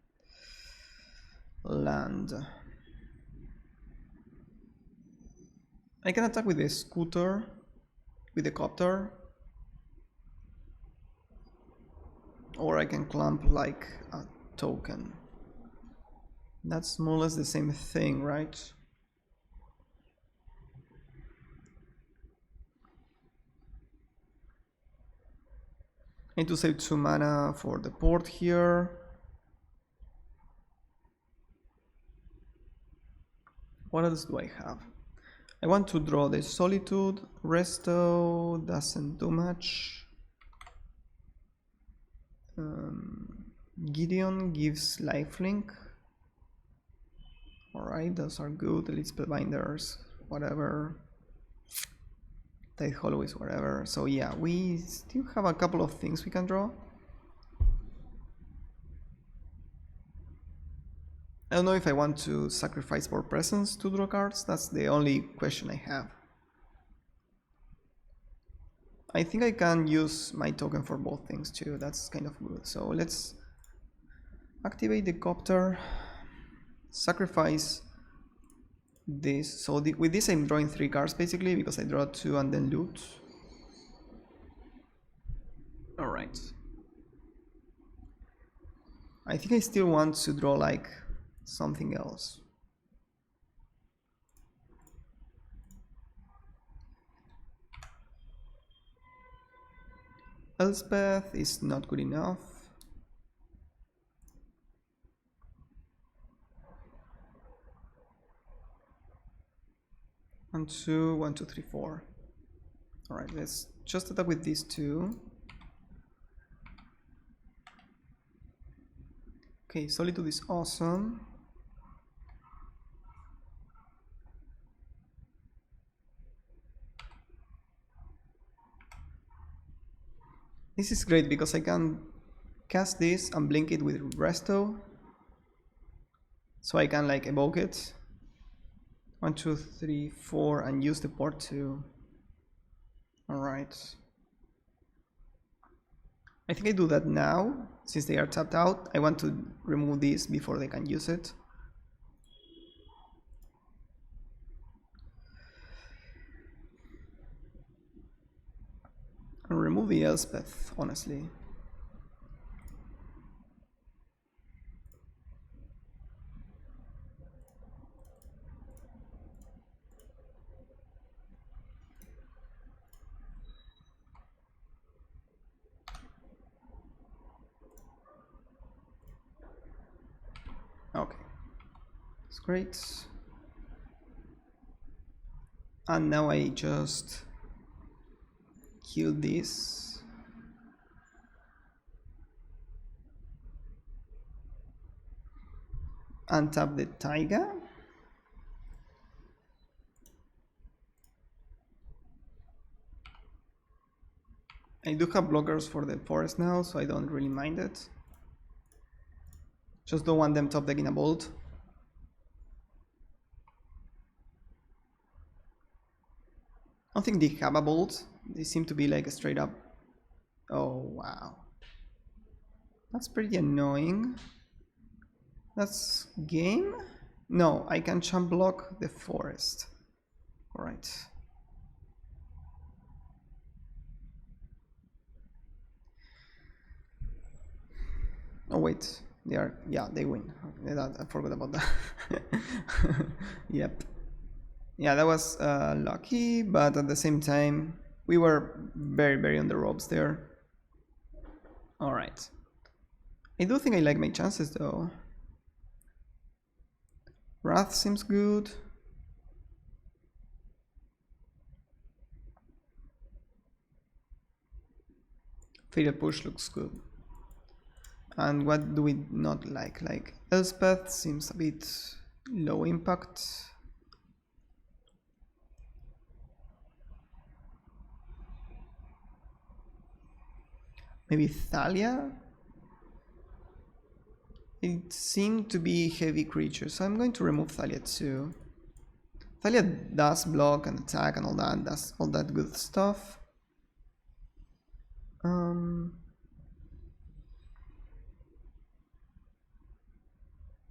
Land. I can attack with the scooter, with the copter, or I can clamp like a token. That's more or less the same thing, right? I need to save 2 mana for the port here. What else do I have? I want to draw the Solitude. Resto doesn't do much. Gideon gives lifelink. Alright, those are good. Elite Spellbinders, whatever. Tide Hollows, whatever. So yeah, we still have a couple of things we can draw. I don't know if I want to sacrifice more presence to draw cards. That's the only question I have. I think I can use my token for both things too. That's kind of good. So let's activate the copter. Sacrifice this. So with this I'm drawing 3 cards basically, because I draw 2 and then loot. Alright. I think I still want to draw like something else. Elspeth is not good enough. 1, 2, 1, 2, 3, 4. All right, let's just attack with these two. Okay, Solitude is awesome. This is great because I can cast this and blink it with Resto. So I can like evoke it. 1, 2, 3, 4 and use the port to... Alright. I think I do that now, since they are tapped out. I want to remove this before they can use it. And remove the Elspeth, honestly. Okay, that's great. And now I just kill this. And tap the Taiga. I do have blockers for the forest now, so I don't really mind it. Just don't want them top decking a bolt. I don't think they have a bolt. They seem to be like a straight up. Oh wow. That's pretty annoying. That's game? No, I can champ block the forest. Alright. Oh wait, they are, yeah, they win. I forgot about that. Yep. Yeah, that was lucky, but at the same time, we were very, very on the ropes there. Alright. I do think I like my chances though. Wrath seems good. Fatal Push looks good. And what do we not like? Like Elspeth seems a bit low impact. Maybe Thalia? It seemed to be heavy creatures, so I'm going to remove Thalia too. Thalia does block and attack and all that, does all that good stuff.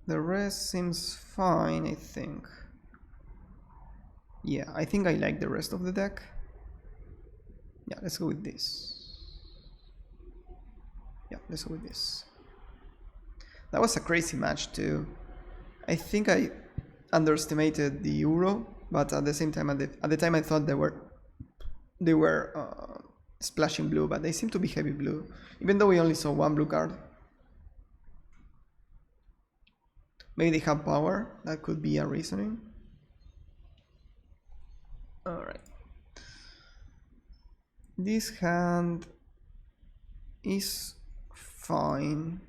The rest seems fine, I think. Yeah, I think I like the rest of the deck. Yeah, let's go with this. Yeah, let's go with this. That was a crazy match too. I think I underestimated the Euro, but at the same time, at the time I thought they were splashing blue, but they seem to be heavy blue, even though we only saw one blue card. Maybe they have power, that could be a reasoning. Alright. This hand is fine.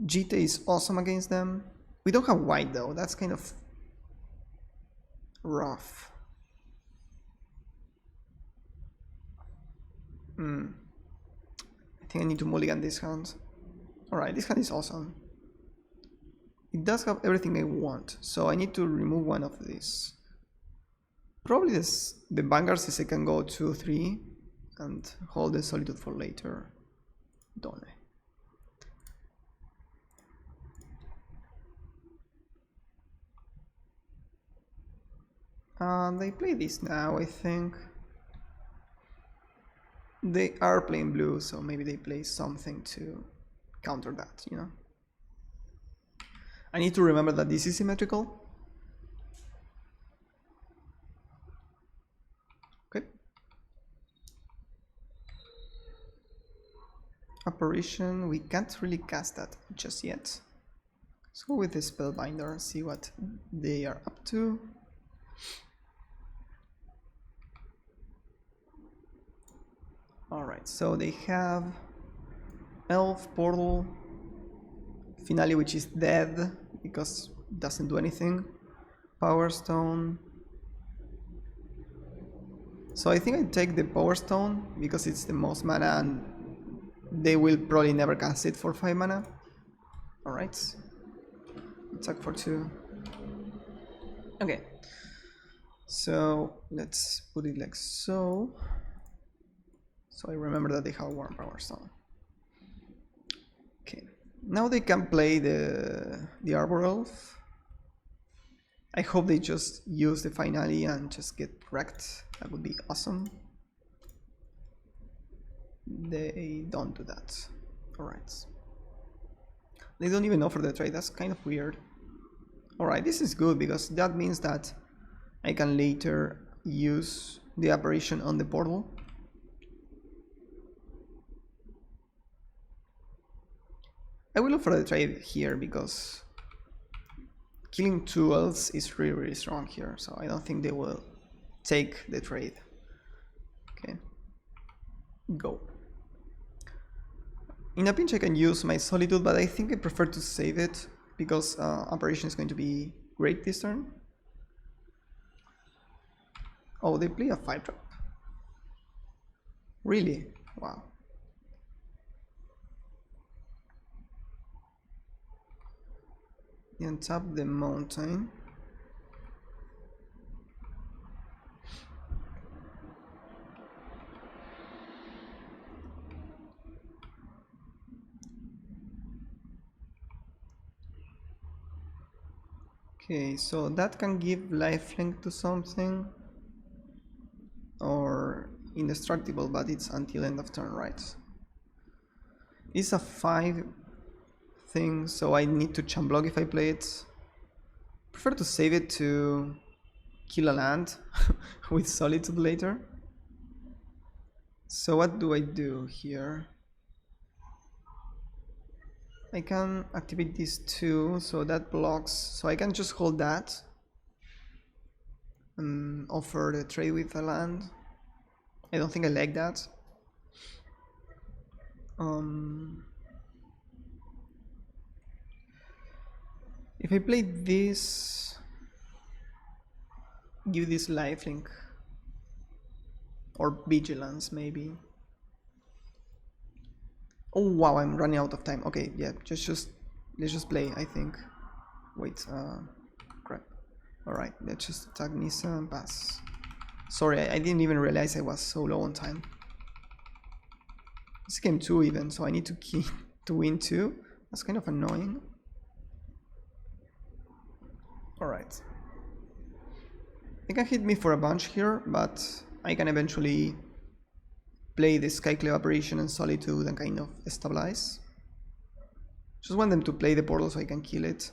Jite is awesome against them. We don't have white though, that's kind of rough. I think I need to mulligan this hand. Alright, this hand is awesome. It does have everything I want, so I need to remove one of these. Probably the Vanguard, since I can go 2, 3 and hold the Solitude for later. Don't I? They play this now, I think. They are playing blue, so maybe they play something to counter that, you know? I need to remember that this is symmetrical. Okay. Apparition, we can't really cast that just yet. Let's go with the Spellbinder, see what they are up to. Alright, so they have Elf, Portal, Finale, which is dead because it doesn't do anything, Power Stone. So I think I take the Power Stone because it's the most mana and they will probably never cast it for 5 mana. Alright. Attack for 2. Okay. So let's put it like so. So I remember that they have one Power Stone. Okay. Now they can play the Arbor Elf. I hope they just use the Finale and just get wrecked. That would be awesome. They don't do that. Alright. They don't even offer the trade. That's kind of weird. Alright, this is good because that means that I can later use the apparition on the portal. I will look for the trade here because killing 2 elves is really strong here, so I don't think they will take the trade. Okay, go. In a pinch I can use my Solitude, but I think I prefer to save it because apparition is going to be great this turn. Oh, they play a 5-drop. Really? Wow. And tap the mountain. Okay, so that can give lifelink to something or indestructible, but it's until end of turn, right? It's a 5 thing, so I need to chump block if I play it. Prefer to save it to kill a land with Solitude later. So what do I do here? I can activate these 2, so that blocks, so I can just hold that and offer the trade with a land. I don't think I like that. If I play this, give this lifelink or vigilance maybe. Oh wow, I'm running out of time. Okay, yeah, let's just play, I think. Wait, crap. Alright, let's just attack Nissa and pass. Sorry, I didn't even realize I was so low on time. This game 2 even, so I need to win 2. That's kind of annoying. Alright. They can hit me for a bunch here, but I can eventually play the Skyclave Apparition and Solitude and kind of stabilize. Just want them to play the portal so I can kill it,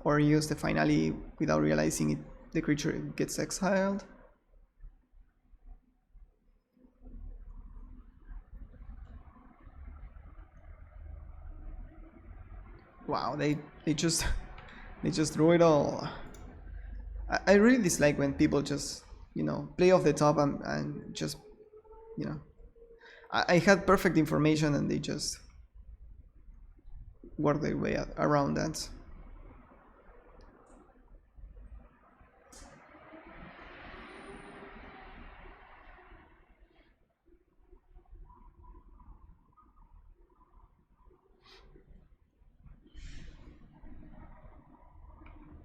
or use the Finale without realizing it, the creature gets exiled. Wow, they just throw it all. I really dislike when people just, you know, play off the top and just, you know, I had perfect information and they just work their way around that.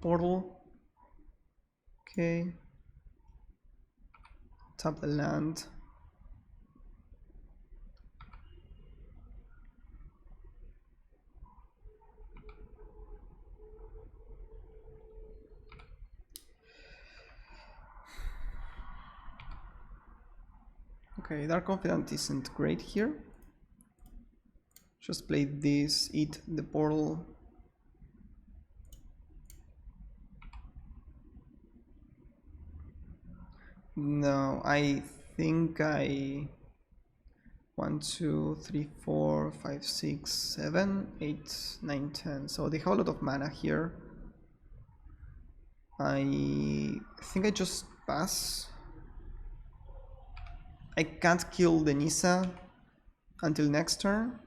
Portal. Okay. Tap the land. Okay, Dark Confidant isn't great here. Just play this, eat the portal. No, I think I 1, 2, 3, 4, 5, 6, 7, 8, 9, 10. So they have a lot of mana here. I think I just pass. I can't kill the Nisa until next turn.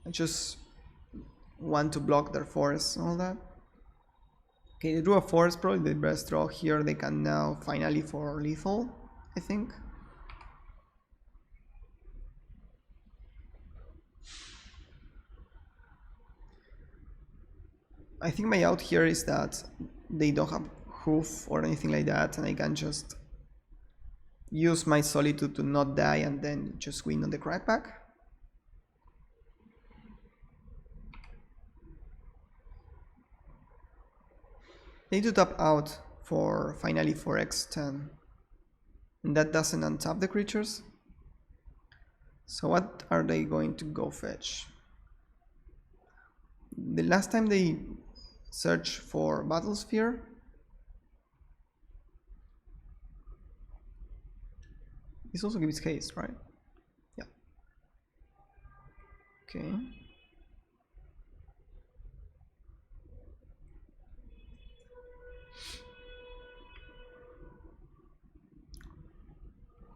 I just want to block their forest and all that. Okay, they drew a forest, probably the best draw here. They can now finally for lethal, I think. I think my out here is that they don't have hoof or anything like that, and I can just use my solitude to not die and then just win on the crackback. They need to tap out for finally for X10, and that doesn't untap the creatures. So what are they going to go fetch? The last time they searched for Battlesphere, this also gives haste, right? Yeah. Okay.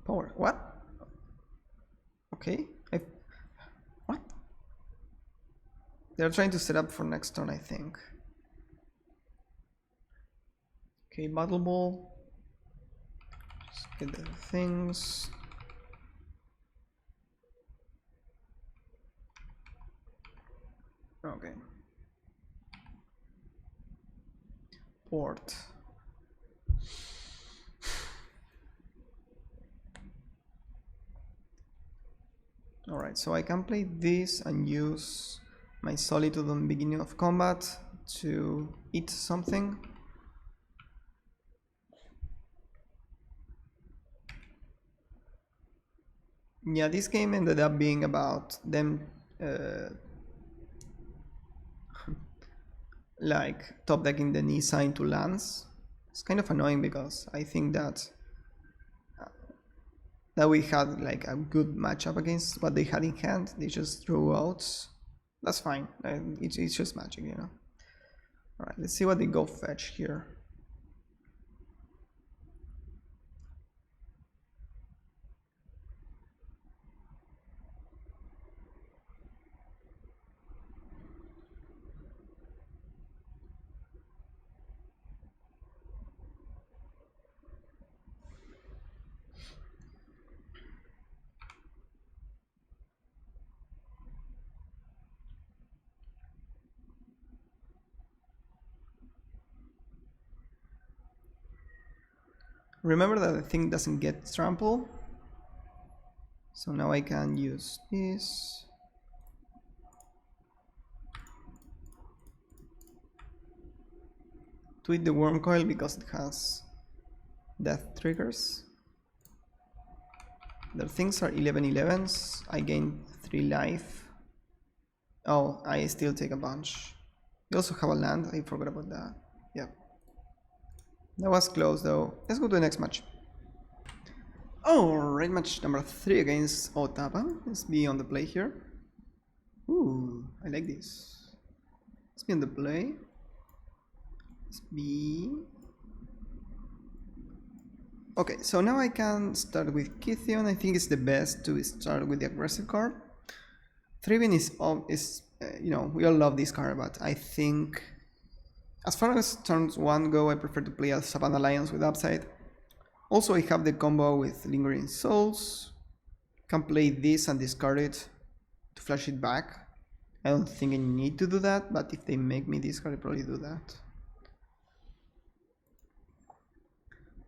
Power. What? Okay. What? They're trying to set up for next turn, I think. Okay, Battle Ball. Just get the things. Okay. Port. Alright, so I can play this and use my Solitude on the beginning of combat to eat something. Yeah, this game ended up being about them like top decking the Nisa into lands. It's kind of annoying because I think that we had like a good matchup against what they had in hand. They just drew out. That's fine. It's just magic, you know. Alright, let's see what they go fetch here. Remember that the thing doesn't get trample. So now I can use this. Tweet the worm coil because it has death triggers. Their things are 11/11s. I gain 3 life. Oh, I still take a bunch. You also have a land. I forgot about that. Yeah. That was close though. Let's go to the next match. Alright, match number 3 against Otapa. Let's be on the play here. Ooh, I like this. Let's be on the play. Let's be... Okay, so now I can start with Kithion. I think it's the best to start with the aggressive card. Thriven is you know, we all love this card, but I think as far as turns 1 go, I prefer to play a Savannah Lions with upside. Also, I have the combo with Lingering Souls. Can play this and discard it to flash it back. I don't think I need to do that, but if they make me discard, I probably do that.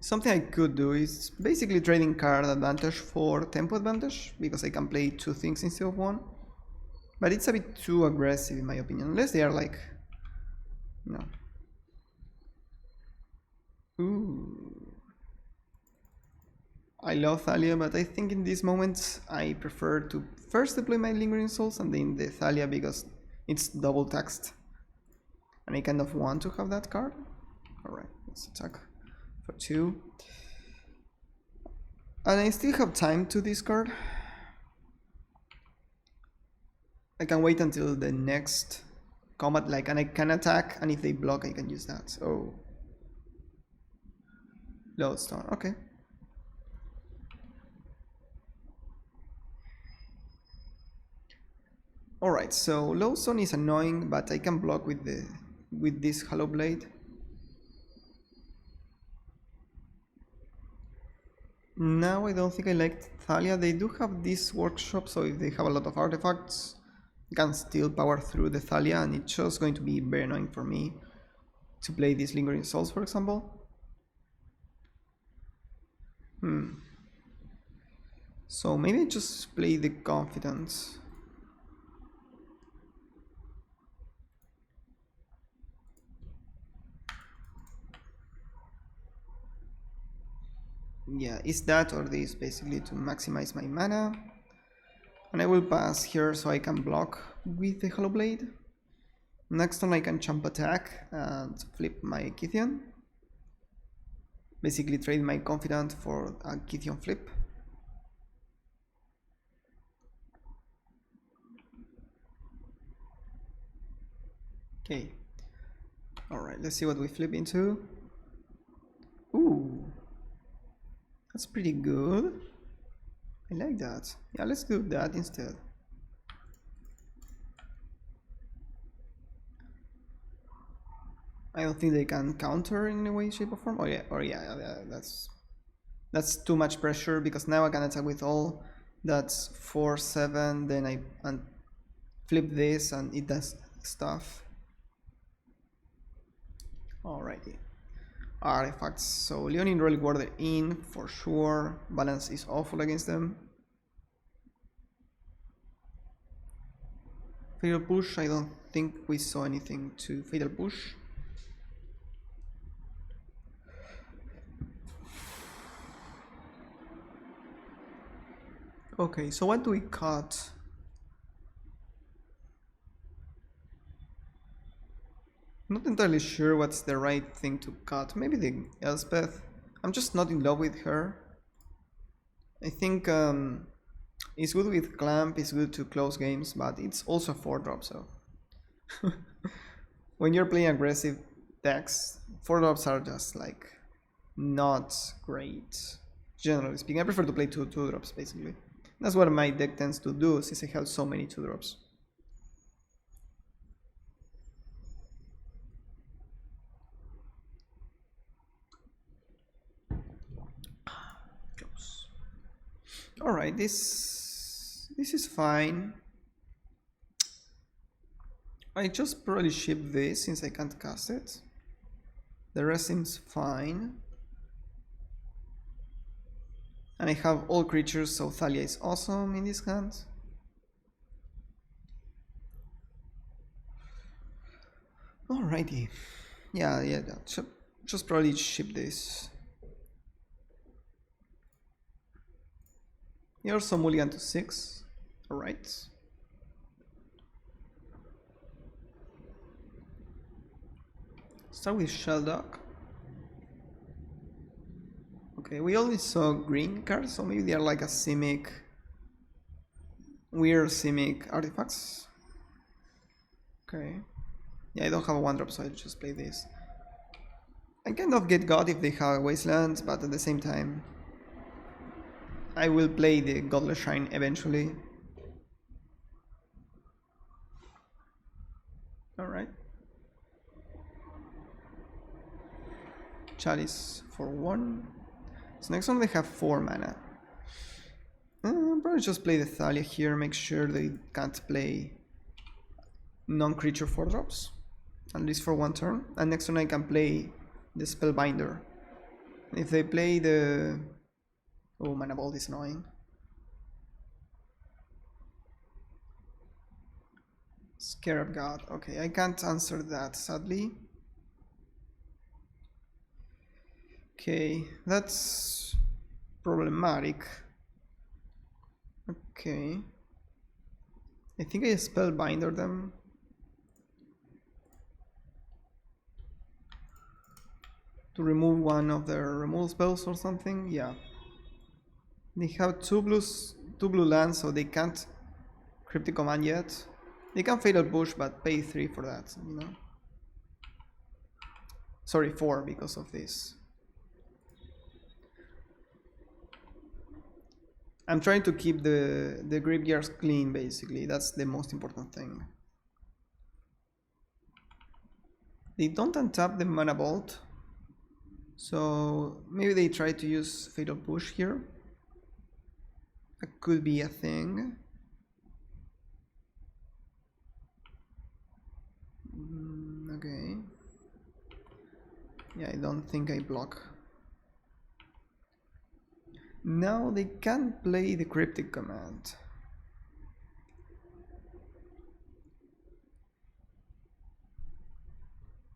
Something I could do is basically trading card advantage for tempo advantage, because I can play 2 things instead of 1. But it's a bit too aggressive in my opinion, unless they are like, you know. Ooh. I love Thalia, but I think in these moments I prefer to first deploy my Lingering Souls and then the Thalia because it's double taxed. And I kind of want to have that card. Alright, let's attack for 2. And I still have time to discard. I can wait until the next combat, like, and I can attack, and if they block, I can use that. Oh. Lodestone, okay. Alright, so Lodestone is annoying, but I can block with this Hollow Blade. Now I don't think I like Thalia. They do have this workshop, so if they have a lot of artifacts, I can still power through the Thalia, and it's just going to be very annoying for me to play these Lingering Souls, for example. So maybe I just play the Confidence. Yeah, it's that or this, basically, to maximize my mana. And I will pass here so I can block with the Hollow Blade. Next turn I can jump attack and flip my Kythian. Basically trade my Confidant for a Kythian flip. Okay. Alright, let's see what we flip into. Ooh. That's pretty good. I like that. Yeah, let's do that instead. I don't think they can counter in any way, shape, or form. Oh yeah, that's too much pressure, because now I can attack with all. That's 4/7. Then I flip this and it does stuff. Alrighty. Artifacts. So Leonin Relic Warder in for sure. Balance is awful against them. Fatal Push. I don't think we saw anything to Fatal Push. Okay, so what do we cut? Not entirely sure what's the right thing to cut. Maybe the Elspeth. I'm just not in love with her. I think it's good with Clamp, it's good to close games, but it's also 4-drop, so when you're playing aggressive decks, 4-drops are just like not great. Generally speaking, I prefer to play 2-drops basically. That's what my deck tends to do, since I have so many 2-drops. Close. Alright, this is fine. I just probably ship this since I can't cast it. The rest seems fine. And I have all creatures, so Thalia is awesome in this hand. Alrighty. Yeah, just probably ship this. You're also mulligan to 6. Alright. Start with Sheldock. Okay, we only saw green cards, so maybe they are like a Simic, weird Simic artifacts. Okay. Yeah, I don't have a 1-drop, so I'll just play this. I kind of get God if they have a Wasteland, but at the same time, I will play the Godless Shrine eventually. Alright. Chalice for 1. So next one they have 4 mana. I'll probably just play the Thalia here, make sure they can't play non-creature 4-drops. At least for 1 turn. And next turn I can play the Spellbinder. If they play the... Oh, Mana Bolt is annoying. Scarab God. Okay, I can't answer that, sadly. Okay, that's problematic. Okay. I think I Spellbinder them. To remove one of their removal spells or something, yeah. They have two blue lands, so they can't Cryptic Command yet. They can fatal push, but pay 3 for that, you know? Sorry, 4 because of this. I'm trying to keep the graveyards clean, basically. That's the most important thing. They don't untap the mana bolt, so maybe they try to use fatal push here. That could be a thing. Okay. Yeah, I don't think I block. Now they can play the cryptic command.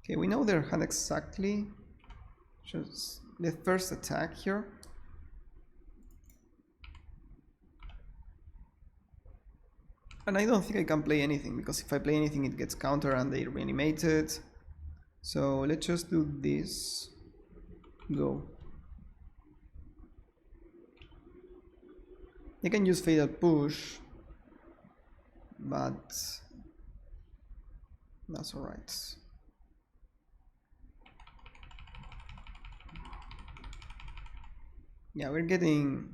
Okay, we know their hand exactly. Just the first attack here. And I don't think I can play anything, because if I play anything it gets counter and they reanimate it. So let's just do this. Go. They can use fatal push, but that's alright. Yeah, we're getting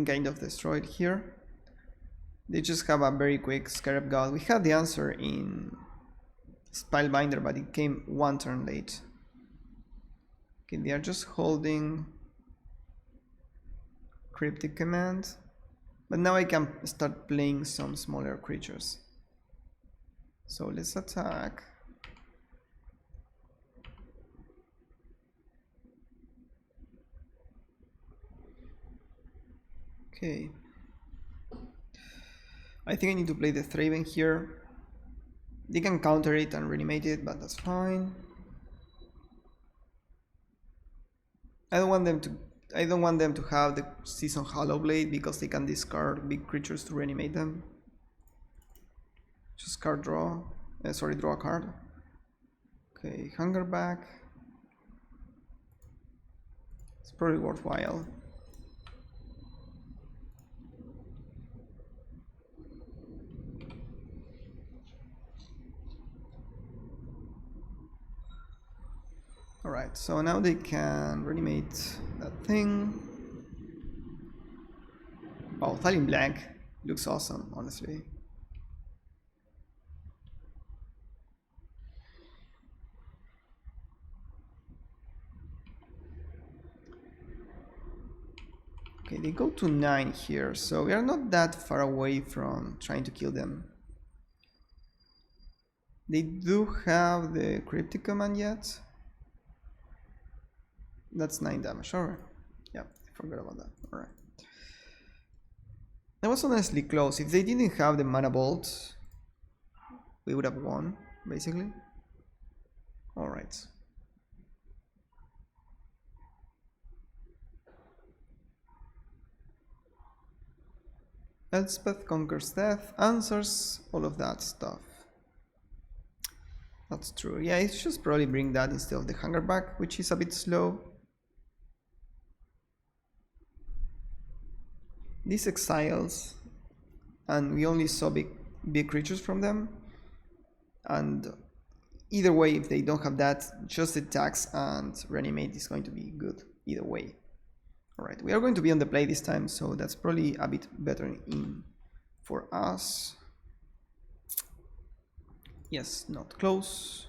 kind of destroyed here. They just have a very quick Scarab God. We had the answer in Spellbinder, but it came one turn late. Okay, they are just holding Cryptic Command. But now I can start playing some smaller creatures. So let's attack. Okay. I think I need to play the Thraben here. They can counter it and reanimate it, but that's fine. I don't want them to have the Season Hollowblade because they can discard big creatures to reanimate them. Just card draw. Draw a card. Okay, Hungerback. It's probably worthwhile. Alright, so now they can reanimate that thing. Wow, Thalin Blank looks awesome, honestly. Okay, they go to 9 here, so we are not that far away from trying to kill them. They do have the Cryptic Command yet. That's 9 damage, alright. Yeah, I forgot about that, alright. That was honestly close. If they didn't have the Mana Bolt, we would have won, basically. Alright. Elspeth conquers death, answers all of that stuff. That's true. Yeah, it should probably bring that instead of the Hungerback, which is a bit slow. These exiles, and we only saw big creatures from them. And either way, if they don't have that, just attacks and reanimate is going to be good either way. Alright, we are going to be on the play this time, so that's probably a bit better in for us. Yes, not close.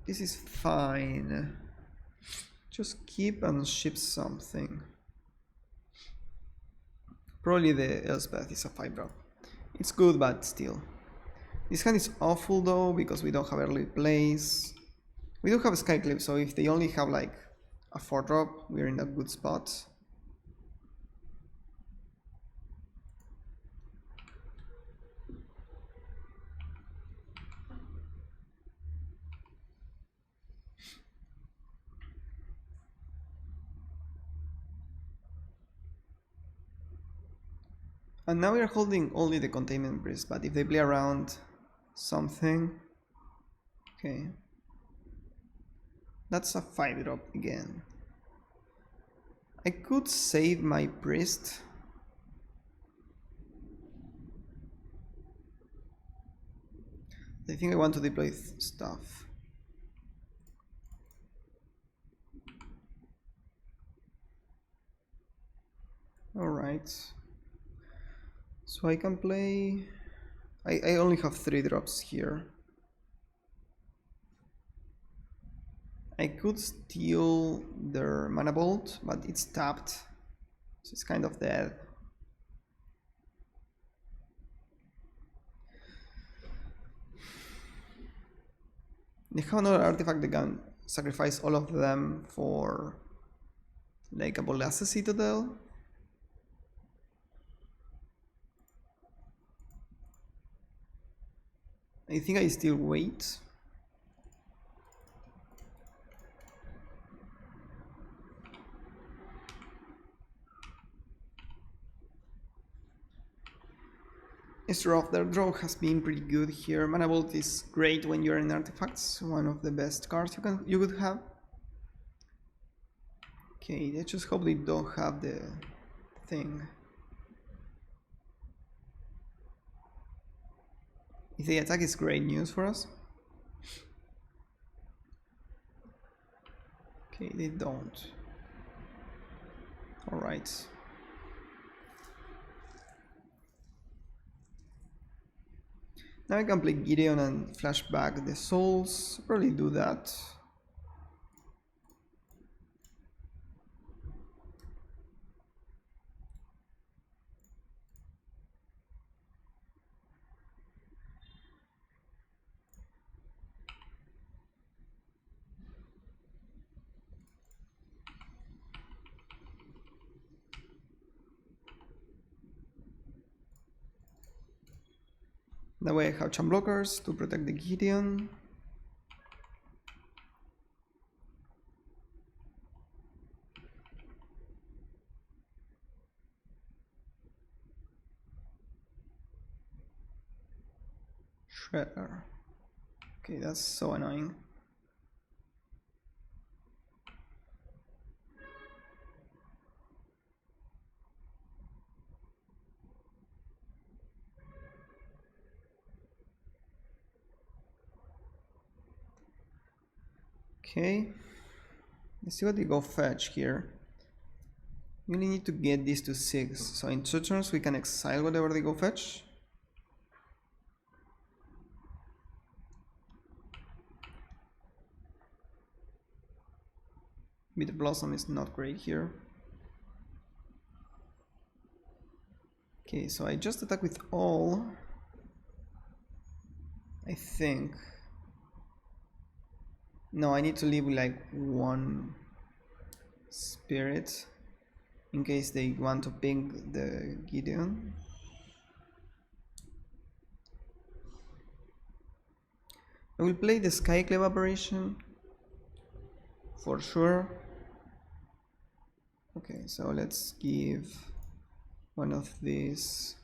This is fine. Just keep and ship something. Probably the Elspeth is a 5-drop. It's good, but still. This hand is awful though, because we don't have early plays. We do have a Skyclip, so if they only have like a 4-drop, we're in a good spot. And now we are holding only the Containment Priest, but if they play around something... Okay. That's a 5-drop again. I could save my Priest I think I want to deploy stuff. Alright. So I can play... I only have 3 drops here. I could steal their mana bolt, but it's tapped, so it's kind of dead. They have another artifact that can sacrifice all of them for like a Bolas's Citadel. I think I still wait. It's rough, their draw has been pretty good here. Mana Bolt is great when you're in artifacts, one of the best cards you could have. Okay, let's just hope they don't have the thing. If they attack, it's great news for us. Okay, they don't. Alright. Now I can play Gideon and flash back the souls. Probably do that. That way I have charm blockers to protect the Gideon. Shredder. Okay, that's so annoying. Okay, let's see what they go fetch here. We only need to get this to 6, so in 2 turns we can exile whatever they go fetch. Bitter Blossom is not great here. Okay, so I just attack with all, I think. No, I need to leave with like 1 spirit in case they want to ping the Gideon. I will play the Skyclave Aberration for sure. Okay, so let's give one of these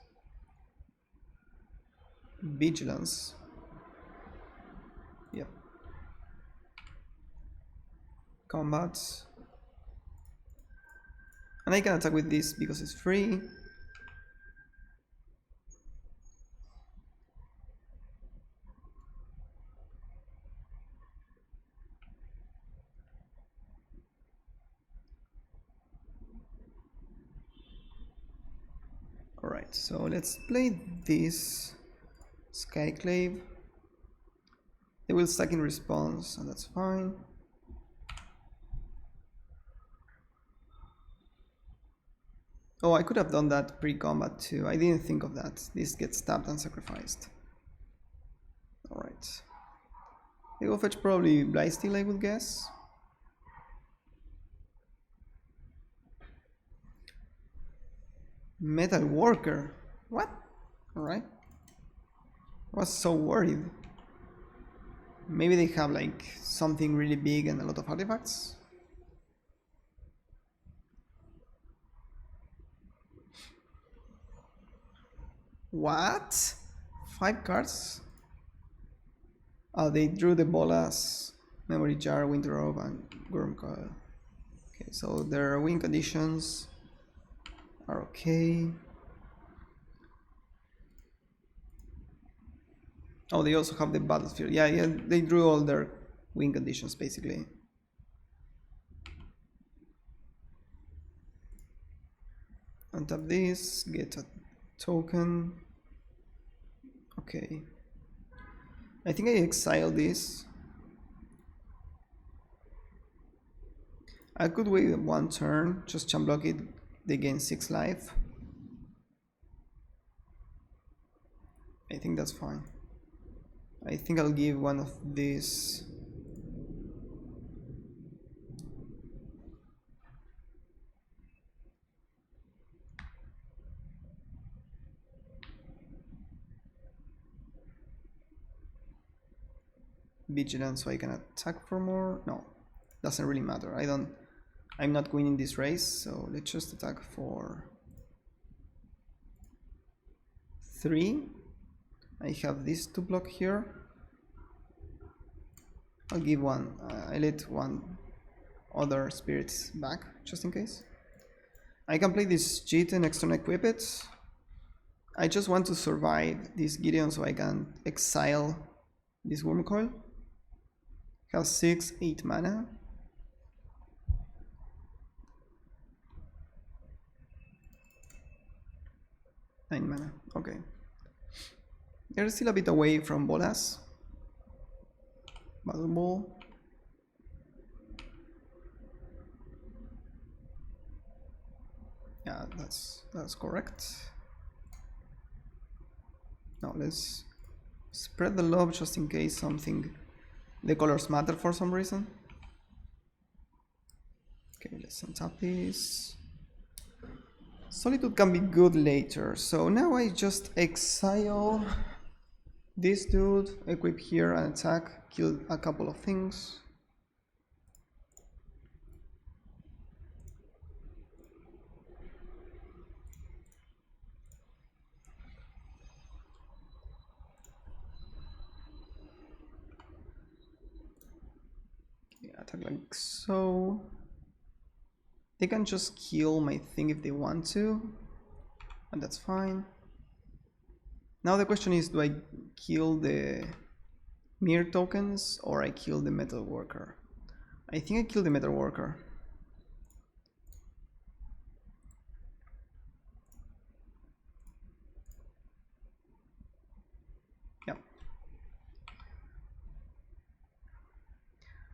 Vigilance. Yep. Combat. And I can attack with this because it's free. Alright, so let's play this Skyclave. They will stack in response, and that's fine. Oh, I could have done that pre-combat too. I didn't think of that. This gets tapped and sacrificed. Alright. They go fetch probably Blightsteel, I would guess. Metal Worker. What? Alright. I was so worried. Maybe they have like something really big and a lot of artifacts. What? 5 cards? Oh, they drew the Bolas, Memory Jar, Winter Robe, and Gurm Coil. Okay, so their win conditions are okay. Oh, they also have the battlefield. Yeah, yeah, they drew all their win conditions basically. Untap this, get a token. Okay. I think I exile this. I could wait one turn, just jump block it, they gain 6 life. I think that's fine. I think I'll give one of these. Vigilant so I can attack for more. No, doesn't really matter. I'm not winning this race, so let's just attack for 3. I have this to block here. I'll give one. I let one other spirits back just in case. I can play this cheat and next turn equip it. I just want to survive this Gideon so I can exile this Worm Coil. Has 6, 8 mana. Nine mana, okay. They're still a bit away from Bolas. Battle Ball. Yeah, that's correct. Now let's spread the love just in case something, the colors matter for some reason. Okay, let's untap this. Solitude can be good later, so now I just exile this dude, equip here and attack, kill a couple of things. Okay, attack like so. They can just kill my thing if they want to, and that's fine. Now the question is, do I kill the mirror tokens or I kill the metal worker? I think I kill the metal worker. Yeah.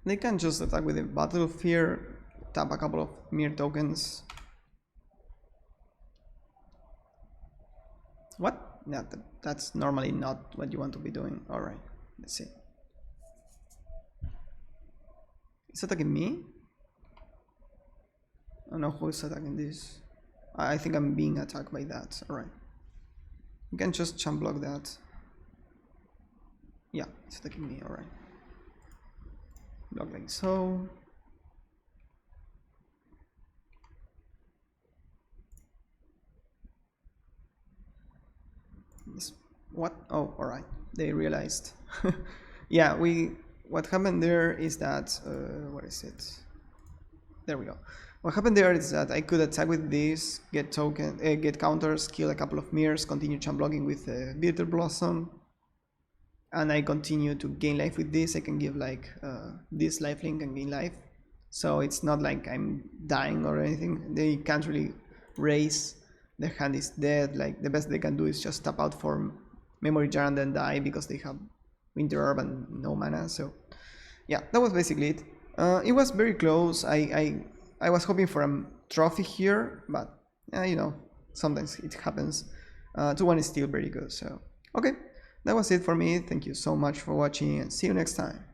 They can just attack with the Battle of Fear, tap a couple of mirror tokens. What? Yeah, that's normally not what you want to be doing. Alright, let's see. It's attacking me? I don't know who is attacking this. I think I'm being attacked by that. Alright. You can just jump block that. Yeah, it's attacking me. Alright. Block like so. What? Oh, all right. They realized. Yeah, what happened there is that what is it? There we go. What happened there is that I could attack with this, get counters, kill a couple of mirrors, continue jump blocking with Bitter Blossom, and I continue to gain life with this. I can give like this lifelink and gain life, so it's not like I'm dying or anything. They can't really raise. Their hand is dead. Like the best they can do is just tap out for Memory Jar and then die because they have Winter Herb and no mana. So yeah, that was basically it. It was very close. I was hoping for a trophy here, but you know, sometimes it happens. 2-1 is still very good. So okay, that was it for me. Thank you so much for watching and see you next time.